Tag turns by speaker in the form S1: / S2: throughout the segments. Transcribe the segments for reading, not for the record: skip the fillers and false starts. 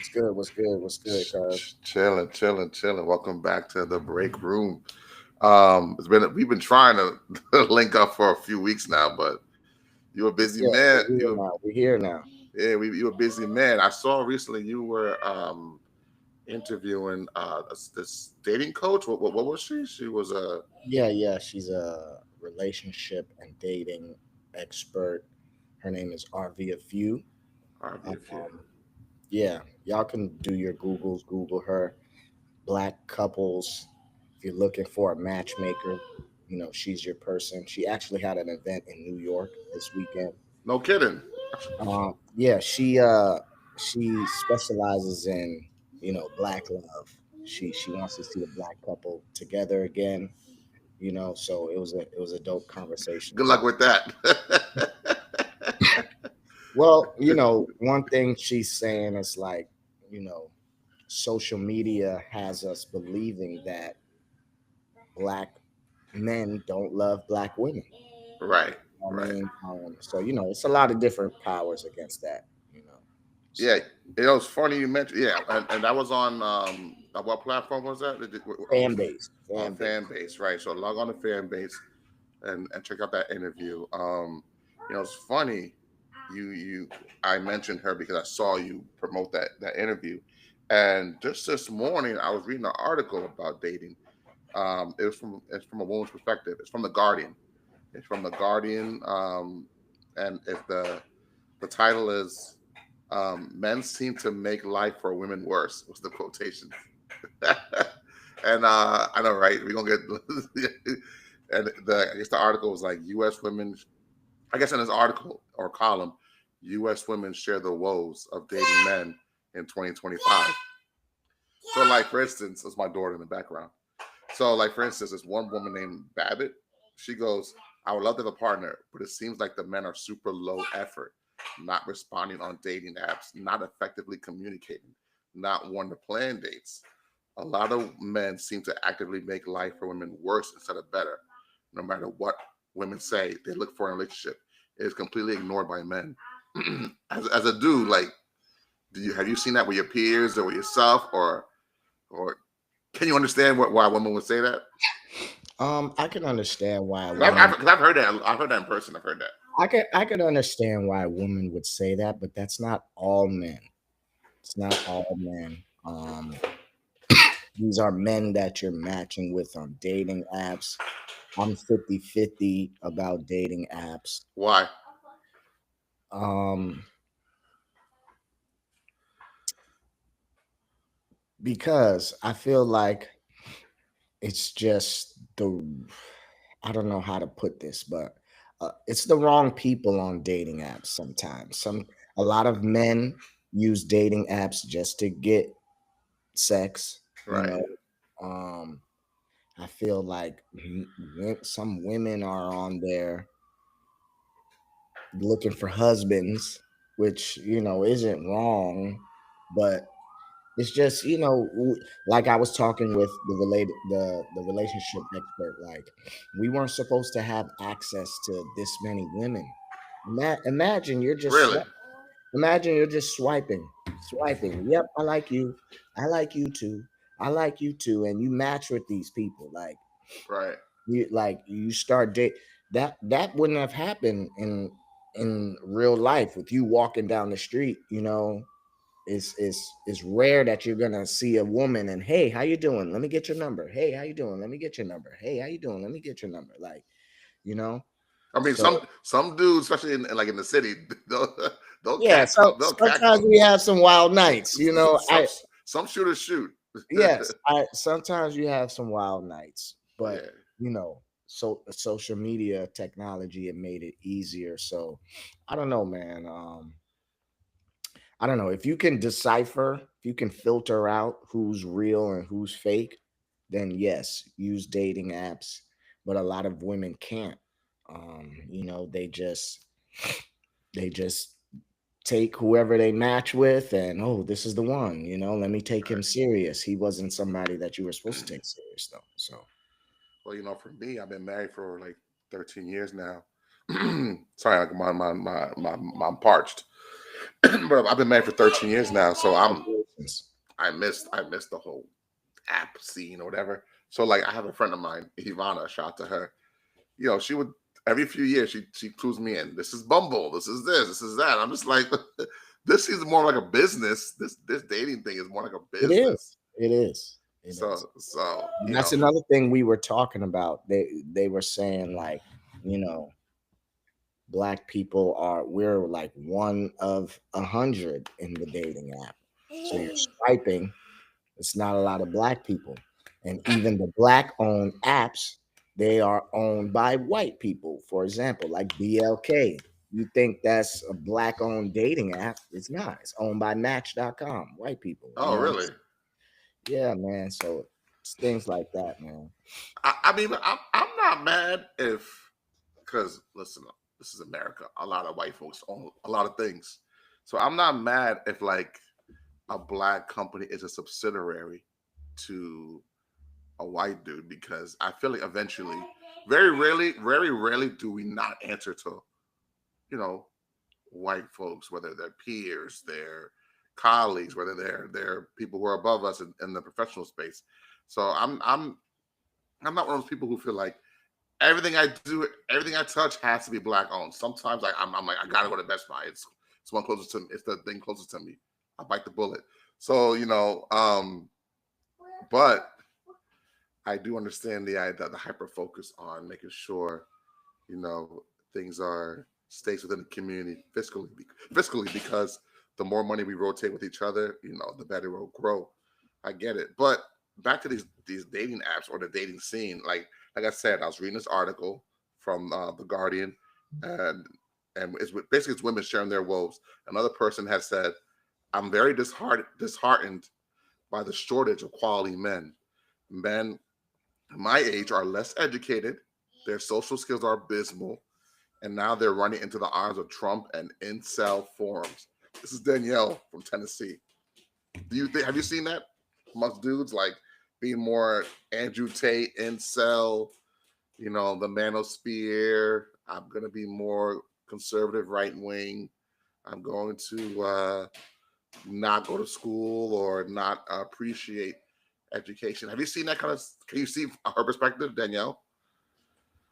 S1: What's good? What's good? What's good, cuz?
S2: Chilling, chilling, chilling. Welcome back to the break room. We've been trying to link up for a few weeks now, but you're a busy
S1: Yeah,
S2: man.
S1: we're here now. We're here now.
S2: You're a busy man. I saw recently you were interviewing this dating coach. What was she? She was a
S1: Yeah. She's a relationship and dating expert. Her name is RV a few.
S2: RVFU.
S1: Um, yeah, y'all can do your Googles. Google her. Black couples. If you're looking for a matchmaker, she's your person. She actually had an event in New York this weekend.
S2: No kidding.
S1: Yeah, she specializes in black love. She wants to see a black couple together again. So it was a dope conversation.
S2: Good luck with that.
S1: Well, one thing she's saying is like, you know, social media has us believing that black men don't love black women.
S2: Right,
S1: I
S2: right.
S1: mean, so it's a lot of different powers against that.
S2: Yeah,
S1: So
S2: it's funny you mentioned. Yeah, and that was on what platform was that?
S1: fan base, fan
S2: Fan
S1: base.
S2: base, right? So log on to fan base and check out that interview. It's funny you I mentioned her because I saw you promote that interview, and just this morning I was reading an article about dating. It's from a woman's perspective. It's from the Guardian. It's from the Guardian, and if the title is "Men seem to make life for women worse." Was the quotation. And I know, right? We're gonna get and I guess the article was like U.S. women. I guess in this article or column, U.S. women share the woes of dating men in 2025. So, like for instance, it's my daughter in the background. So, like for instance, there's one woman named Babbitt. She goes, "I would love to have a partner, but it seems like the men are super low effort, not responding on dating apps, not effectively communicating, not wanting to plan dates. A lot of men seem to actively make life for women worse instead of better. No matter what women say they look for in a relationship, it is completely ignored by men." As a dude, like, have you seen that with your peers or with yourself, or can you understand why a woman would say that?
S1: I can understand why a
S2: Because
S1: woman.
S2: I've heard that. I've heard that in person. I've heard that.
S1: I can understand why a woman would say that, but that's not all men. It's not all men. These are men that you're matching with on dating apps. I'm 50-50 about dating apps.
S2: Why?
S1: Um, because I feel like it's just I don't know how to put this, but it's the wrong people on dating apps sometimes. A lot of men use dating apps just to get sex,
S2: Right.
S1: Um, I feel like some women are on there looking for husbands, which isn't wrong, but it's just like I was talking with the relationship expert. Like we weren't supposed to have access to this many women. Imagine you're just
S2: Really?
S1: swiping. Yep, I like you. I like you too. I like you too, and you match with these people.
S2: Right.
S1: You start date that wouldn't have happened in real life with you walking down the street. It's rare that you're gonna see a woman and, hey, how you doing, let me get your number, hey, how you doing, let me get your number, hey, how you doing, let me get your number, like you know
S2: I mean,
S1: so
S2: some dudes, especially like in the city, they'll
S1: yeah, so
S2: they'll catch
S1: sometimes
S2: them.
S1: we have some wild nights.
S2: Some some shooters shoot.
S1: Yes, I sometimes you have some wild nights, but
S2: Yeah.
S1: so social media technology, it made it easier. So I don't know, man. I don't know if you can decipher, if you can filter out who's real and who's fake, then yes, use dating apps. But a lot of women can't. They just take whoever they match with, and, oh, this is the one. Let me take him
S2: Right.
S1: serious. He wasn't somebody that you were supposed to take serious, though. So
S2: Well, for me, I've been married for like 13 years now. Sorry, like I'm parched. But I've been married for 13 years now, so I'm
S1: congratulations. lessons.
S2: I missed the whole app scene or whatever. So like I have a friend of mine, Ivana, shout out to her. She would every few years she clues me in. This is Bumble, this is that. I'm just like, this is more like a business. This dating thing is more like a
S1: It is.
S2: business.
S1: It is. It is.
S2: So
S1: And that's another thing we were talking about. They were saying like, you know, black people we're like one of 100 in the dating app. So you're swiping. It's not a lot of black people, and even the black owned apps, they are owned by white people. For example, like BLK. You think that's a black owned dating app? It's not. It's owned by Match.com. White people. You
S2: oh
S1: know.
S2: really?
S1: Yeah, man. So it's things like that, man.
S2: I mean, I'm not mad if, because listen, this is America. A lot of white folks own a lot of things, so I'm not mad if like a black company is a subsidiary to a white dude, because I feel like eventually, very rarely do we not answer to, you know, white folks, whether they're peers, they're colleagues, whether they're people who are above us in the professional space. So I'm not one of those people who feel like everything I do, everything I touch has to be black owned. Sometimes I'm like, I gotta go to Best Buy. It's one closest to me. It's the thing closest to me. I bite the bullet. So but I do understand the idea, the hyper focus on making sure you know things are stays within the community fiscally, because the more money we rotate with each other, the better we'll grow. I get it, but back to these dating apps or the dating scene, like I said, I was reading this article from the Guardian, and basically it's women sharing their woes. Another person has said, "I'm very disheartened by the shortage of quality men. Men my age are less educated, their social skills are abysmal, and now they're running into the arms of Trump and incel forums." This is Danielle from Tennessee. Have you seen that amongst dudes, like being more Andrew Tate, incel, the manosphere? I'm gonna be more conservative, right wing. I'm going to not go to school or not appreciate education. Have you seen that kind of? Can you see her perspective, Danielle?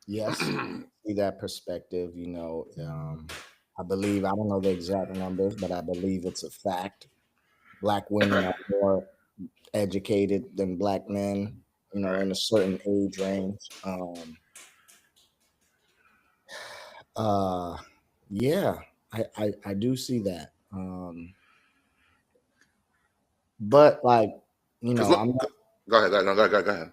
S1: Yes, see that perspective. I believe I don't know the exact numbers, but I believe it's a fact. Black women are more educated than black men.
S2: Right.
S1: In a certain age range. Uh, yeah, I do see that. But like,
S2: Because
S1: I'm
S2: look, go ahead, go ahead.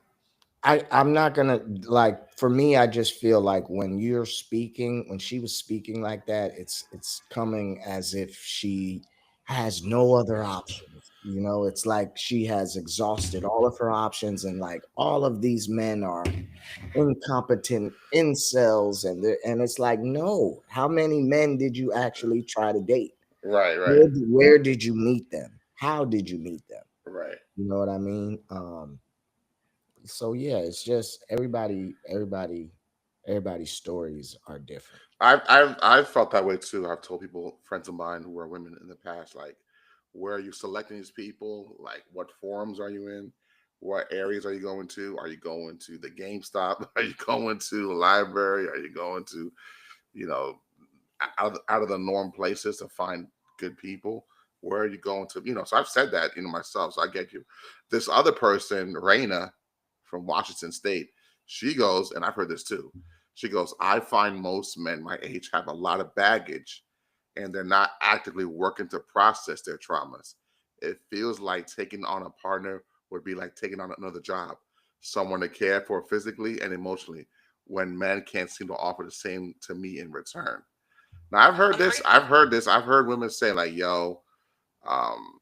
S1: I'm not gonna like for me, I just feel like when she was speaking like that, it's coming as if she has no other options. It's like she has exhausted all of her options, and like all of these men are incompetent incels, and it's like, no, how many men did you actually try to date?
S2: Right,
S1: Where did you meet them? How did you meet them?
S2: right.
S1: You know what I mean? So yeah, it's just everybody's stories are different.
S2: I've felt that way too. I've told people, friends of mine who are women in the past, like, where are you selecting these people? Like, what forums are you in? What areas are you going to? Are you going to the GameStop? Are you going to the library? Are you going to, you know, out of the norm places to find good people? Where are you going to? So I've said that, myself. So I get you. This other person, Raina from Washington State, she goes, and I've heard this too. She goes, I find most men my age have a lot of baggage and they're not actively working to process their traumas. It feels like taking on a partner would be like taking on another job, someone to care for physically and emotionally, when men can't seem to offer the same to me in return. Now I've heard this. I've heard women say like, "Yo," um,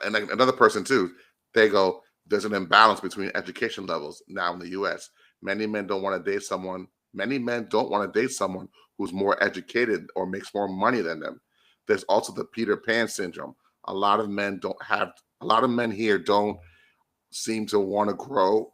S2: and like another person too. They go, "There's an imbalance between education levels now in the U.S. Many men don't want to date someone. Many men don't want to date someone who's more educated or makes more money than them. There's also the Peter Pan syndrome. A lot of men don't have. A lot of men here don't seem to want to grow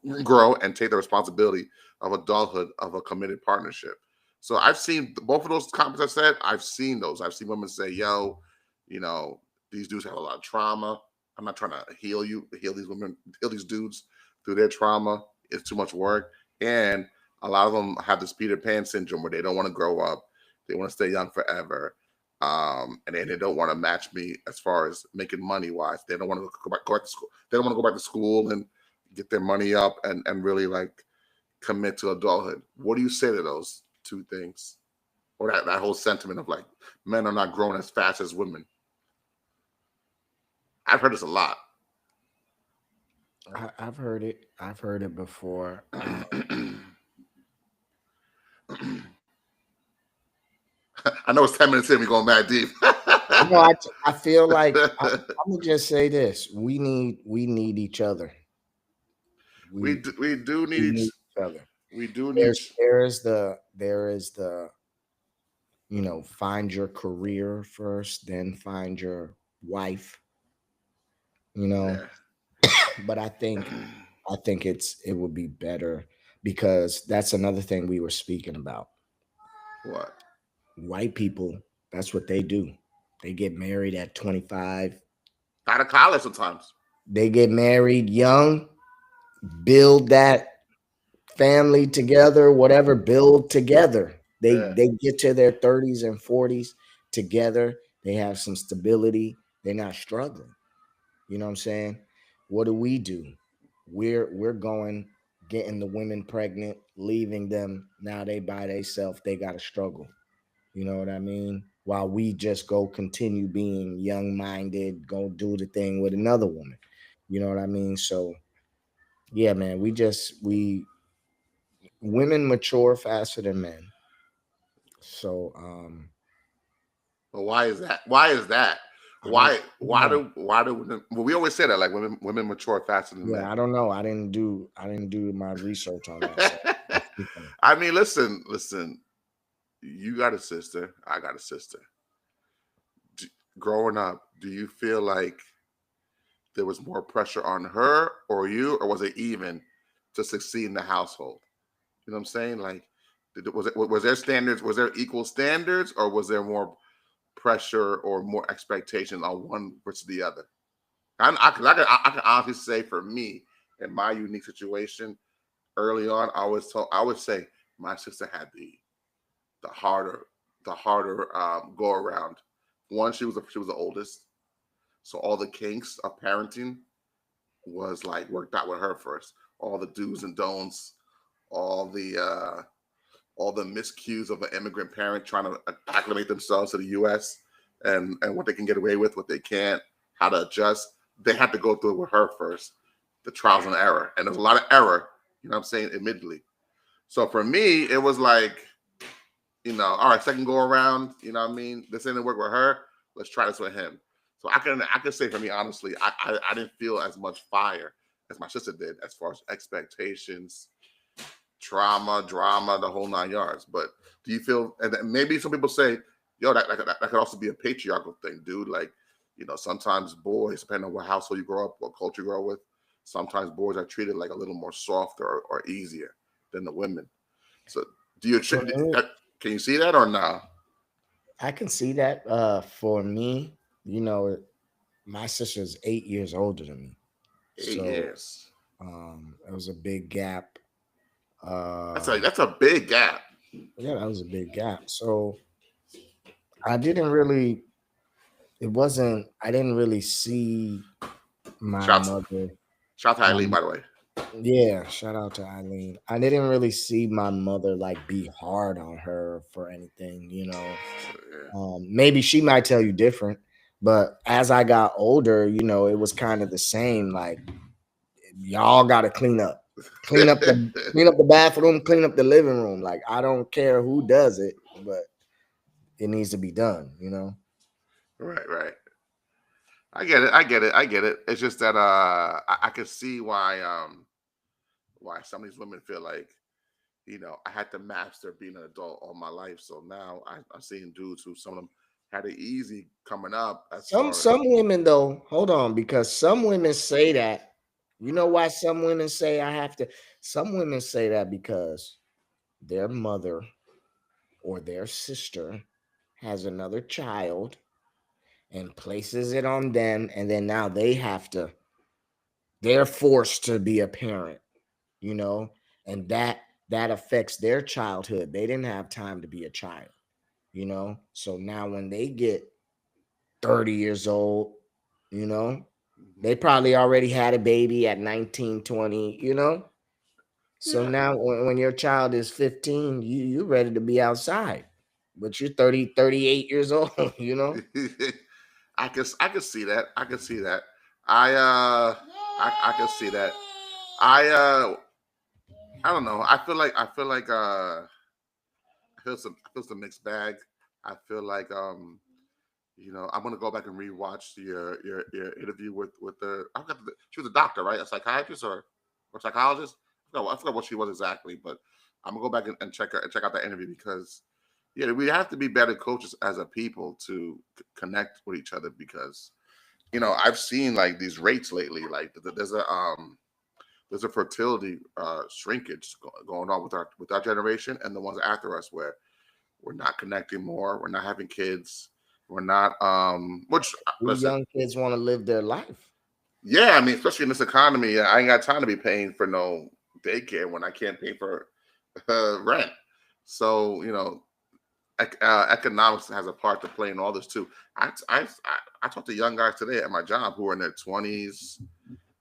S2: and take the responsibility of adulthood of a committed partnership." So I've seen both of those comments I said. I've seen those. I've seen women say, "Yo, you know, These dudes have a lot of trauma. I'm not trying to heal these women, heal these dudes through their trauma. It's too much work. And a lot of them have this Peter Pan syndrome where they don't want to grow up. They want to stay young forever. And then they don't want to match me as far as making money wise. They don't want to go back to school. They don't want to go back to school and get their money up and really like commit to adulthood. What do you say to those two things? Or that whole sentiment of like men are not growing as fast as women. I've heard this a lot.
S1: I've heard it. I've heard it before.
S2: I know it's 10 minutes in. We're going mad deep.
S1: No, I feel like I'm gonna just say this: we need each other.
S2: we do
S1: We
S2: need
S1: need
S2: each.
S1: each other.
S2: We do need.
S1: There is the find your career first, then find your wife. You know,
S2: Yeah.
S1: but I think it would be better because that's another thing we were speaking about.
S2: What?
S1: White people, that's what they do. They get married at 25.
S2: Out of college sometimes.
S1: They get married young, build that family together, whatever, build together.
S2: Yeah.
S1: They get to their 30s and 40s together. They have some stability. They're not struggling. You know what I'm saying? What do? We're going getting the women pregnant, leaving them. Now they by themselves. They got to struggle. You know what I mean? While we just go continue being young minded, go do the thing with another woman. You know what I mean? So yeah, man, we women mature faster than men. So
S2: But why is that? Why is that? Why?
S1: I don't know.
S2: Why do women? Well, we always say that like women mature faster than
S1: Yeah,
S2: men.
S1: I don't know. I didn't do my research on that. So I can't speak on it.
S2: I mean, listen. You got a sister. I got a sister. Growing up, do you feel like there was more pressure on her or you, or was it even to succeed in the household? You know what I'm saying? Like, was there standards? Was there equal standards, or was there more pressure or more expectation on one versus the other? I can honestly say for me, in my unique situation, early on, I would say my sister had the harder go around. One, she was the oldest, so all the kinks of parenting was like worked out with her first. All the do's and don'ts, all the miscues of an immigrant parent trying to acclimate themselves to the U.S. and what they can get away with, what they can't, how to adjust. They had to go through it with her first, the trials and error, and there's a lot of error. You know what I'm saying? Admittedly. So for me, it was like, all right, second go around. You know what I mean? This didn't work with her. Let's try this with him. So I can say for me honestly, I didn't feel as much fire as my sister did as far as expectations, trauma, drama, the whole 9 yards. But do you feel? And maybe some people say, "Yo, that could also be a patriarchal thing, dude." Like, sometimes boys, depending on what household you grow up, what culture you grow up with, sometimes boys are treated like a little more soft or easier than the women. So, do you
S1: For me,
S2: can you see that or no?
S1: I can see that. For me, my sister is 8 years older than me. So8
S2: years.
S1: it was a big gap.
S2: That's a big gap.
S1: Yeah, that was a big gap. So I didn't really I didn't really see my
S2: Shout
S1: mother.
S2: shout to
S1: My
S2: Eileen, by the way.
S1: Yeah, shout out to Eileen. I didn't really see my mother like be hard on her for anything.
S2: Yeah.
S1: Maybe she might tell you different, but as I got older, it was kind of the same. Like y'all got to clean up the bathroom, clean up the living room. Like I don't care who does it, but it needs to be done.
S2: Right, right. I get it. I get it. I get it. It's just that I can see why some of these women feel like, I had to master being an adult all my life. So now I'm seeing dudes who some of them had it easy coming up as far as
S1: Some women though, hold on, because some women say that. You know why some women say I have to? Some women say that because their mother or their sister has another child and places it on them, and then now they're forced to be a parent, you know, and that affects their childhood. They didn't have time to be a child, you know. So now when they get 30 years old, you know,
S2: Mhm.
S1: they probably already had a baby at 19, 20, you know. So
S2: Yeah.
S1: now when your child is 15, you're ready to be outside. But you're 30, 38 years old, you know?
S2: I can see that. I can see that. I can see that. I I don't know. I feel some mixed bag. I feel like I'm gonna go back and rewatch your interview with the she was a doctor, right? A psychiatrist or psychologist. I forgot what she was exactly, but I'm gonna go back and check out that interview because yeah, we have to be better coaches as a people to connect with each other because I've seen like these rates lately. Like there's a fertility shrinkage going on with our generation and the ones after us where we're not connecting more, we're not having kids, we're not which
S1: These
S2: listen,
S1: young kids want to live their life.
S2: yeah, I mean, especially in this economy, I ain't got time to be paying for no daycare when I can't pay for rent. So economics has a part to play in all this too. I talked to young guys today at my job who are in their 20s,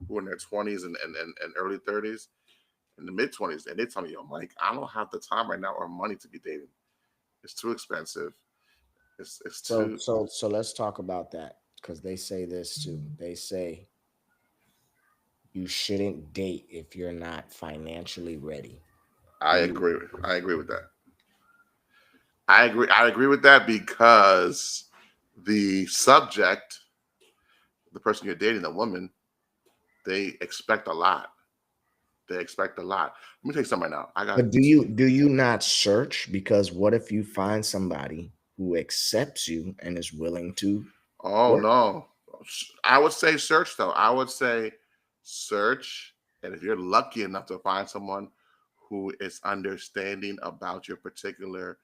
S2: and early 30s, in the mid 20s, and they tell me, "Yo, Mike, I don't have the time right now or money to be dating. It's too expensive. It's
S1: So
S2: too."
S1: so so let's talk about that because they say this too. They say you shouldn't date if you're not financially ready.
S2: I
S1: Do you
S2: agree. I agree with that. I agree. I agree with that because the subject, the person you're dating, the woman, they expect a lot. They expect a lot. Let me tell you something right now. I got
S1: but do you not search? Because what if you find somebody who accepts you and is willing to
S2: Oh
S1: work?
S2: no. I would say search though. I would say search. And if you're lucky enough to find someone who is understanding about your particular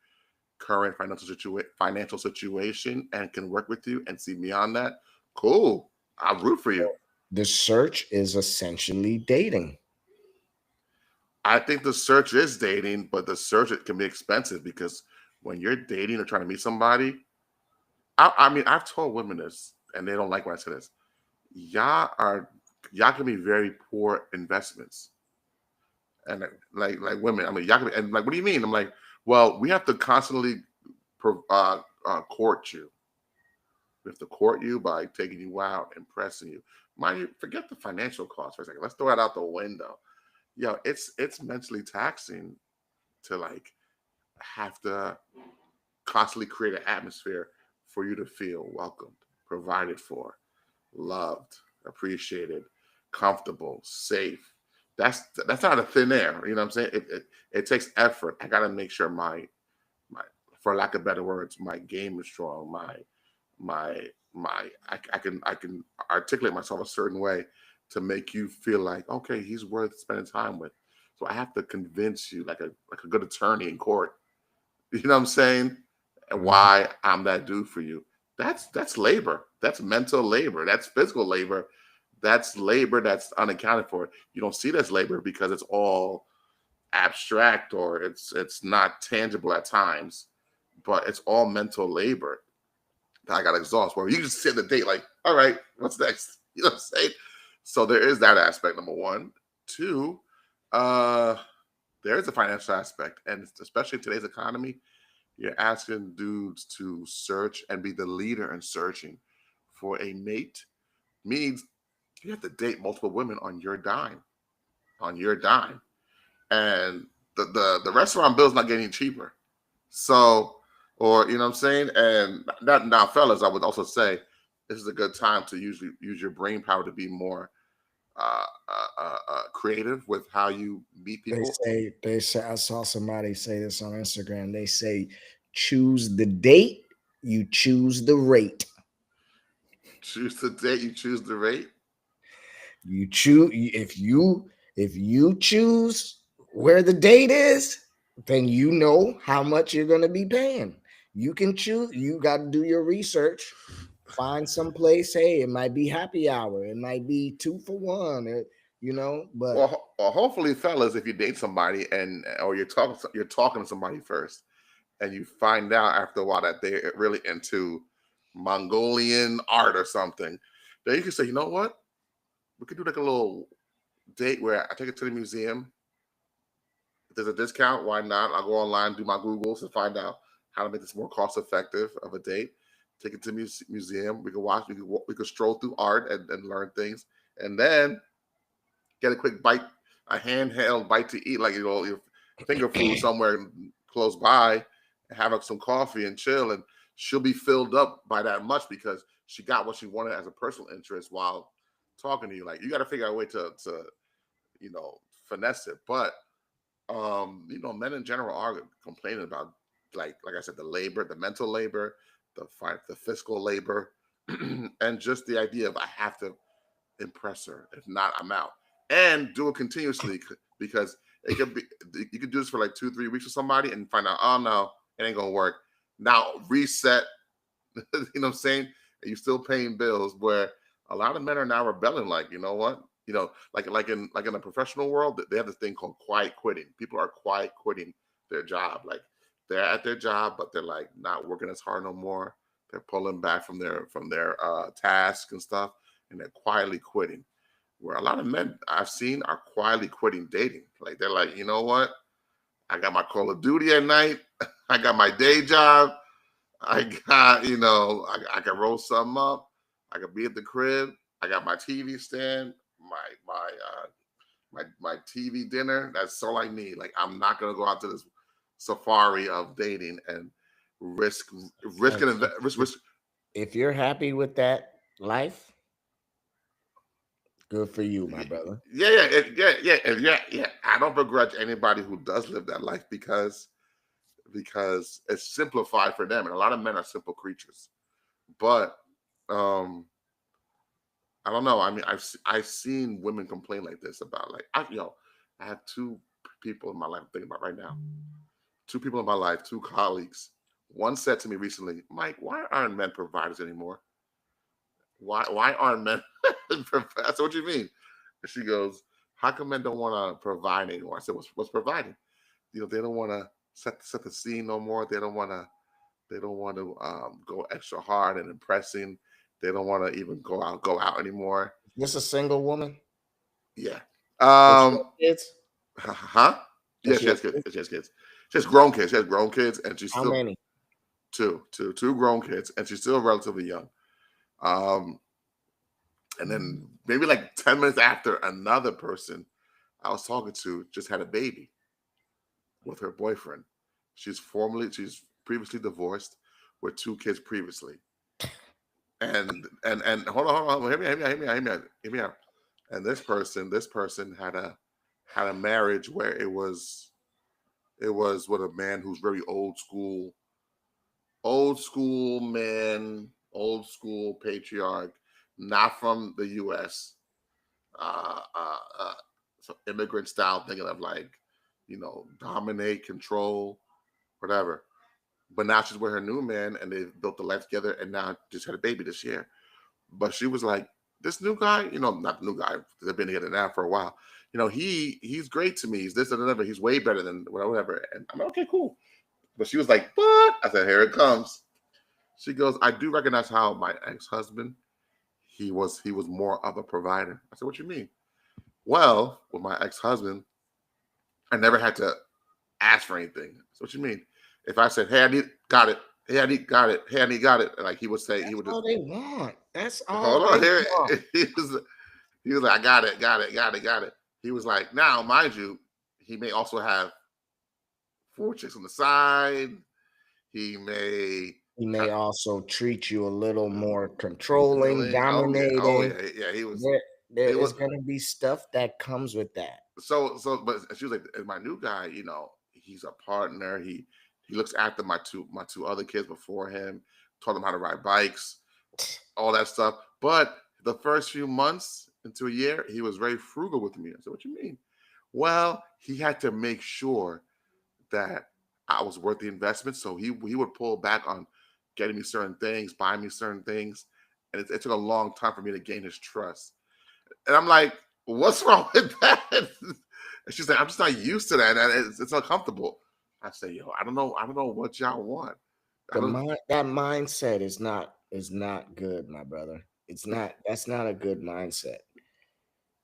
S2: current financial situation and can work with you and see beyond that, cool. I'll root for you.
S1: The search is essentially dating.
S2: I think the search is dating, but the search it can be expensive because when you're dating or trying to meet somebody, I mean, I've told women this, and they don't like when I say this. Y'all are y'all can be very poor investments, and like women. I mean, y'all can be, and like, what do you mean? I'm like, well, we have to constantly court you. We have to court you by taking you out, impressing you. Mind you, forget the financial cost for a second. Let's throw it out the window. Yo, it's mentally taxing to like have to constantly create an atmosphere for you to feel welcomed, provided for, loved, appreciated, comfortable, safe. That's not a thin air. You know what I'm saying? It takes effort. I got to make sure my for lack of better words, my game is strong. My I can articulate myself a certain way to make you feel like okay, he's worth spending time with. So I have to convince you like a good attorney in court. You know what I'm saying? And
S1: Mhm.
S2: why I'm that dude for you. That's labor. That's mental labor. That's physical labor. That's labor that's unaccounted for. You don't see this labor because it's all abstract or it's not tangible at times, but it's all mental labor that I got to exhaust. Where you just sit the date like, all right, what's next? You know what I'm saying? So there is that aspect. Number one, two, uh, there is a financial aspect, and especially in today's economy, you're asking dudes to search and be the leader in searching for a mate means you have to date multiple women on your dime, and the restaurant bill's not getting cheaper. So, or you know what I'm saying, and that now, fellas, I would also say this is a good time to usually use your brain power to be more creative with how you meet people.
S1: They say I saw somebody say this on Instagram. They say choose the date, you choose the rate.
S2: Choose the date, you choose the rate.
S1: You choose if you choose where the date is, then you know how much you're going to be paying. You can choose, you got to do your research. find some place. Hey, it might be happy hour. It might be 2 for 1. But
S2: Well, hopefully, fellas, if you date somebody and or you're talking to somebody first, and you find out after a while that they're really into Mongolian art or something, then you can say, you know what, we could do like a little date where I take it to the museum. If there's a discount, why not? I'll go online, do my Googles, and find out how to make this more cost effective of a date. Take it to museum. We could watch. We could stroll through art and learn things, and then get a quick bite, a handheld bite to eat, like your finger food somewhere close by, and have some coffee and chill. And she'll be filled up by that much because she got what she wanted as a personal interest while talking to you. Like you got to figure out a way to you know finesse it. But men in general are complaining about like I said, the labor, the mental labor, the fiscal labor, and just the idea of I have to impress her. If not, I'm out. And do it continuously because it could be you could do this for like 2, 3 weeks with somebody and find out, oh no, it ain't gonna work. Now reset, you know what I'm saying? And you're still paying bills where a lot of men are now rebelling, like, you know what? Like in the professional world, they have this thing called quiet quitting. People are quiet quitting their job. Like they're at their job, but they're like not working as hard no more. They're pulling back from their tasks and stuff, and they're quietly quitting. Where a lot of men I've seen are quietly quitting dating. Like they're like, you know what? I got my Call of Duty at night. I got my day job. I got, I can roll something up. I can be at the crib. I got my TV stand, my TV dinner. That's all I need. Like I'm not gonna go out to this safari of dating and risk risk
S1: hey,
S2: and
S1: if,
S2: risk
S1: if
S2: risk.
S1: if you're happy with that life, good for you, my brother.
S2: Yeah. I don't begrudge anybody who does live that life because it's simplified for them, and a lot of men are simple creatures. But um, I don't know. I mean, I've seen women complain like this about like I have two people in my life I'm thinking about right now. Two people in my life, two colleagues. One said to me recently, Mike, why aren't men providers anymore? Why aren't men providers? So what do you mean? And she goes, how come men don't want to provide anymore? I said, what's providing? They don't want to set the scene no more. They don't want to go extra hard and impressing. They don't want to even go out anymore.
S1: This a single woman?
S2: Yeah.
S1: Does she have
S2: Um.
S1: kids?
S2: Huh?
S1: Does
S2: Yeah.
S1: she
S2: She
S1: have
S2: has kids.
S1: kids?
S2: She has kids. She has grown kids. She has grown kids, and she's
S1: How
S2: still
S1: many?
S2: two grown kids, and she's still relatively young. Um. And then maybe like 10 minutes after, another person I was talking to just had a baby with her boyfriend. She's previously divorced with two kids previously. And hold on, hear me out. And this person had a marriage where it was with a man who's very old school man, old school patriarch, not from the U.S. Uh, uh, uh, so immigrant style thinking of like, dominate, control, whatever. But now she's with her new man, and they built a life together, and now just had a baby this year. But she was like, this new guy, not the new guy, they've been together now for a while. He's great to me. He's this and whatever. He's way better than whatever. And I'm like, okay, cool. But she was like, what? I said, here it comes. She goes, I do recognize how my ex-husband, he was more of a provider. I said, what you mean? Well, with my ex-husband, I never had to ask for anything. So what you mean? If I said, hey, I need got it. Hey, I need got it. Hey, I need got it. And like he would say, he
S1: That's
S2: would just
S1: all they want. That's all
S2: hold
S1: they
S2: on here.
S1: want.
S2: He was like, I got it. He was like, now, mind you, he may also have four chicks on the side. He may
S1: He may
S2: kind
S1: also treat you a little more
S2: of
S1: controlling,
S2: feeling. Oh
S1: dominating.
S2: yeah, yeah.
S1: There
S2: He
S1: is
S2: was
S1: going to be stuff that comes with that.
S2: but she was like, my new guy, he's a partner. He looks after my two other kids before him, taught them how to ride bikes, all that stuff. But the first few months into a year, he was very frugal with me. I said, what you mean? Well, he had to make sure that I was worth the investment. So he would pull back on getting me certain things, buying me certain things. and it took a long time for me to gain his trust. And I'm like, what's wrong with that? And she's like, I'm just not used to that. And it's uncomfortable. I say, yo, I don't know what y'all want. I
S1: The
S2: don't.
S1: mind that mindset is not good, my brother. It's not. That's not a good mindset.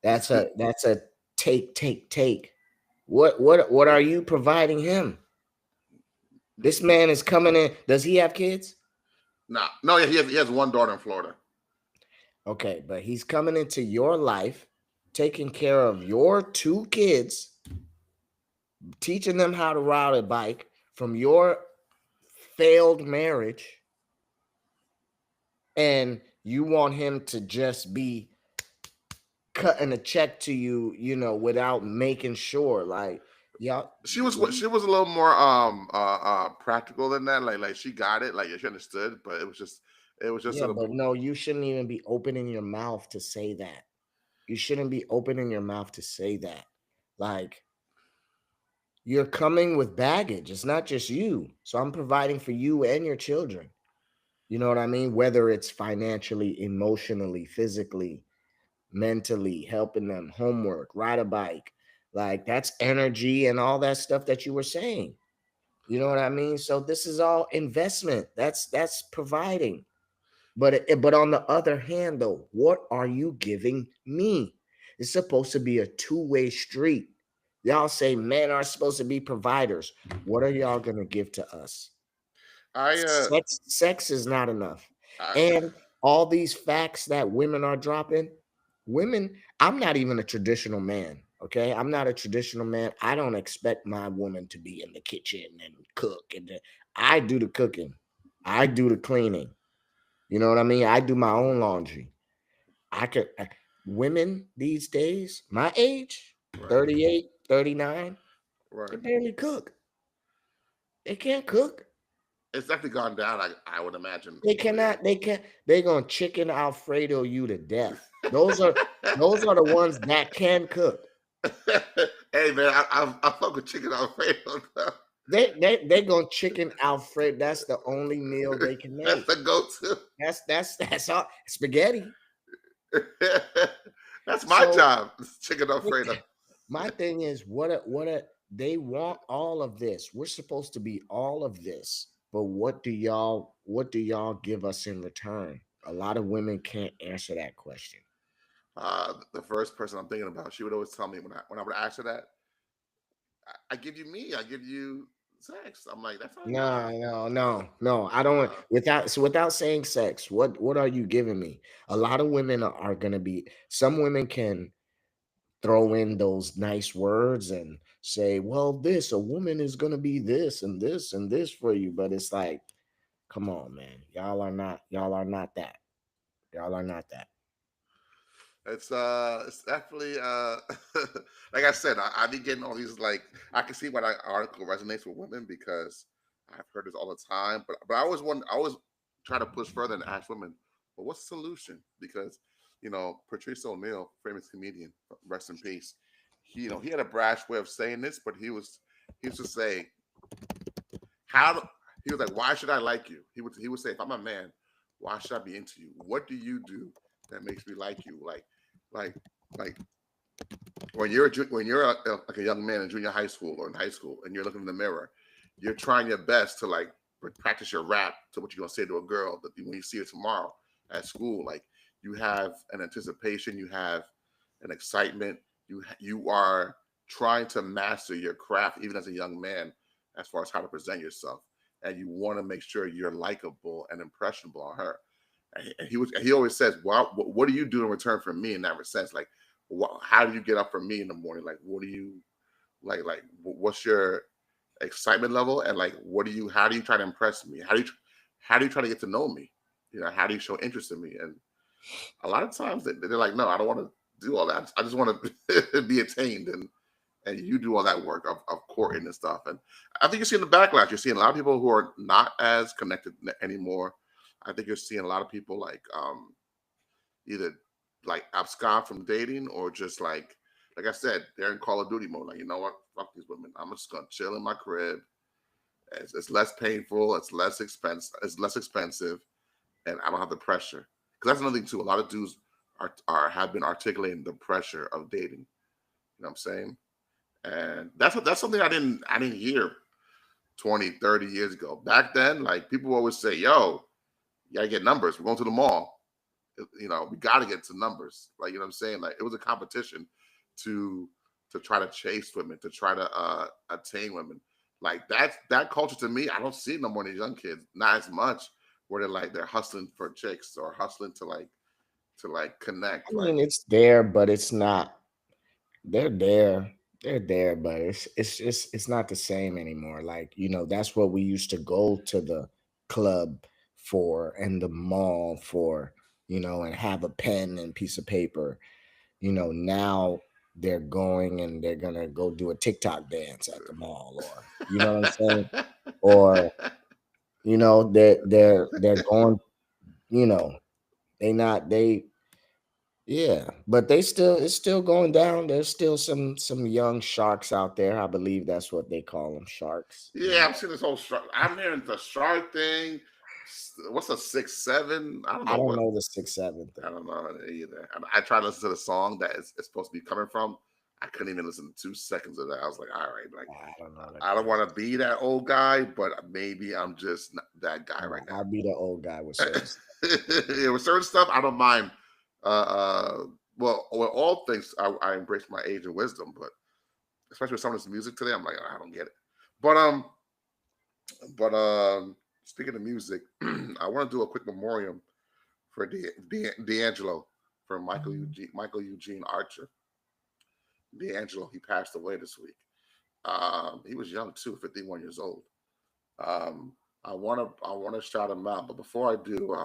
S1: That's a take, take, take. What are you providing him? This man is coming in. Does he have kids?
S2: Nah, no, yeah, he has one daughter in Florida.
S1: Okay, but he's coming into your life, taking care of your two kids, teaching them how to ride a bike from your failed marriage, and you want him to just be cutting a check to you, without making sure, like, y'all.
S2: She was a little more practical than that. Like she got it, like she understood, but it was just
S1: Yeah,
S2: a
S1: but no, you shouldn't even be opening your mouth to say that. You shouldn't be opening your mouth to say that. Like, you're coming with baggage. It's not just you. So I'm providing for you and your children. You know what I mean? Whether it's financially, emotionally, physically, mentally, helping them, homework, ride a bike. Like, that's energy and all that stuff that you were saying. You know what I mean? So this is all investment. That's providing. But on the other hand, though, what are you giving me? It's supposed to be a two-way street. Y'all say men are supposed to be providers. What are y'all gonna give to us?
S2: I
S1: Sex is not enough.
S2: I
S1: And all these facts that women are dropping, I'm not even a traditional man. Okay. I'm not a traditional man. I don't expect my woman to be in the kitchen and cook. I do the cooking, I do the cleaning. You know what I mean? I do my own laundry. Women these days, my age,
S2: right,
S1: 38, 39, they
S2: right.
S1: barely cook. They can't cook.
S2: It's definitely gone down. I would imagine
S1: They
S2: over the years.
S1: cannot, they can't, they're gonna chicken Alfredo you to death. Those are the ones that can cook.
S2: Hey man, I fuck with chicken Alfredo.
S1: They gonna chicken Alfredo. That's the only meal they can
S2: That's
S1: make.
S2: the go-to.
S1: That's all spaghetti.
S2: That's my
S1: So
S2: job. Chicken Alfredo.
S1: my thing is, they want all of this. We're supposed to be all of this, but what do y'all give us in return? A lot of women can't answer that question.
S2: The first person I'm thinking about, she would always tell me when I would ask her that, I give you me, I give you sex. I'm like, that's not
S1: No,
S2: enough.
S1: no, no, no. I don't
S2: Uh,
S1: without saying sex. What are you giving me? A lot of women are gonna be. Some women can throw in those nice words and say, "Well, a woman is gonna be this and this and this for you," but it's like, come on, man. Y'all are not that. Y'all are not that.
S2: it's definitely like I said, I be getting all these like I can see why that article resonates with women because I've heard this all the time. But I always try to push further and ask women, well, what's the solution? Because Patrice O'Neill, famous comedian, rest in peace. He had a brash way of saying this, but he used to say, how do, he was like, why should I like you? He would say, if I'm a man, why should I be into you? What do you do that makes me like you? Like like when you're like a young man in junior high school or in high school and you're looking in the mirror, you're trying your best to like practice your rap to what you're gonna say to a girl that when you see her tomorrow at school. Like you have an anticipation, you have an excitement, you are trying to master your craft even as a young man as far as how to present yourself, and you want to make sure you're likable and impressionable on her. And he always says, "Well, what do you do in return for me?" In that sense, like, how do you get up for me in the morning? Like, what do you like? What's your excitement level? And like, what do you? How do you try to impress me? How do you try to get to know me? How do you show interest in me? And a lot of times they're like, "No, I don't want to do all that. I just want to be attained." And you do all that work of courting and stuff. And I think you're seeing the backlash. You're seeing a lot of people who are not as connected anymore. I think you're seeing a lot of people like either like abscond from dating or just like I said, they're in Call of Duty mode. Like, you know what? Fuck these women. I'm just gonna chill in my crib. It's less painful. It's less expensive. And I don't have the pressure. Because that's another thing too. A lot of dudes are have been articulating the pressure of dating. You know what I'm saying? And that's something I didn't hear 20, 30 years ago. Back then, like people always say, yo, you gotta get numbers. We're going to the mall. We gotta get to numbers. Like, you know what I'm saying? Like it was a competition to try to chase women, to try to attain women. Like that culture to me, I don't see it no more in these young kids. Not as much where they're hustling for chicks or hustling to
S1: I
S2: connect. Like
S1: mean, it's there, but it's not. They're there. They're there, but it's not the same anymore. Like, that's what we used to go to the club for and the mall for, and have a pen and piece of paper. Now they're going and they're gonna go do a TikTok dance at the mall, or you know what I'm saying? Or, they're going, you know, they yeah, but it's still going down. There's still some young sharks out there. I believe that's what they call them, sharks.
S2: yeah, I'm seeing this whole shark. I'm hearing the shark thing. What's a 6'7"? I don't
S1: I
S2: know
S1: don't
S2: what.
S1: know the 6'7"
S2: I
S1: thing.
S2: don't know either. I tried to listen to the song that it's supposed to be coming from. I couldn't even listen to 2 seconds of that. I was like, all right, like
S1: I don't know that
S2: I don't
S1: guy.
S2: want to be that old guy, but maybe I'm just not that guy right
S1: I'll be the old guy with
S2: now.
S1: certain stuff.
S2: Yeah, with certain stuff, I don't mind. Uh, uh, well, with all things, I embrace my age and wisdom, but especially with some of this music today, I'm like, I don't get it. But speaking of music, I want to do a quick memoriam for D'Angelo, for Michael Eugene Archer. D'Angelo, he passed away this week. He was young too, 51 years old. Um, I wanna shout him out, but before I do,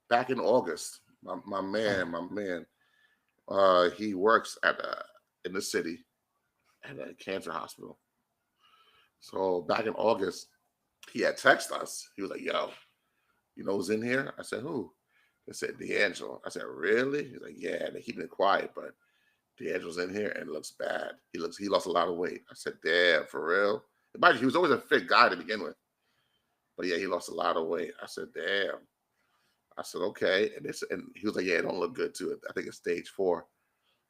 S2: back in August, my man, he works in the city at a cancer hospital. So back in August, he had texted us. He was like, "Yo, you know who's in here?" I said, "Who?" They said D'Angelo. I said, "Really?" He's like, "Yeah." They're keeping it quiet, but D'Angelo's in here and it looks bad. He lost a lot of weight. I said, "Damn, for real." Mind you, he was always a fit guy to begin with, but yeah, he lost a lot of weight. I said, "Damn." I said, "Okay," and he was like, "Yeah, it don't look good to it. I think it's stage 4."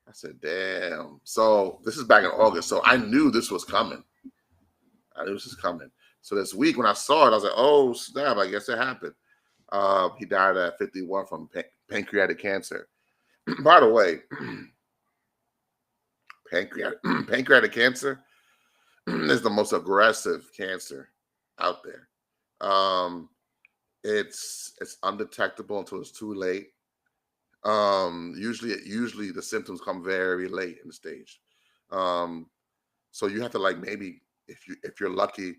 S2: I said, "Damn." So this is back in August, so I knew this was coming. I knew this was coming. So this week when I saw it, I was like, "Oh snap! I guess it happened." He died at 51 from pancreatic cancer. By the way, pancreatic pancreatic cancer is the most aggressive cancer out there. Um, it's undetectable until it's too late. Usually the symptoms come very late in the stage. Um, so you have to like maybe if you're lucky,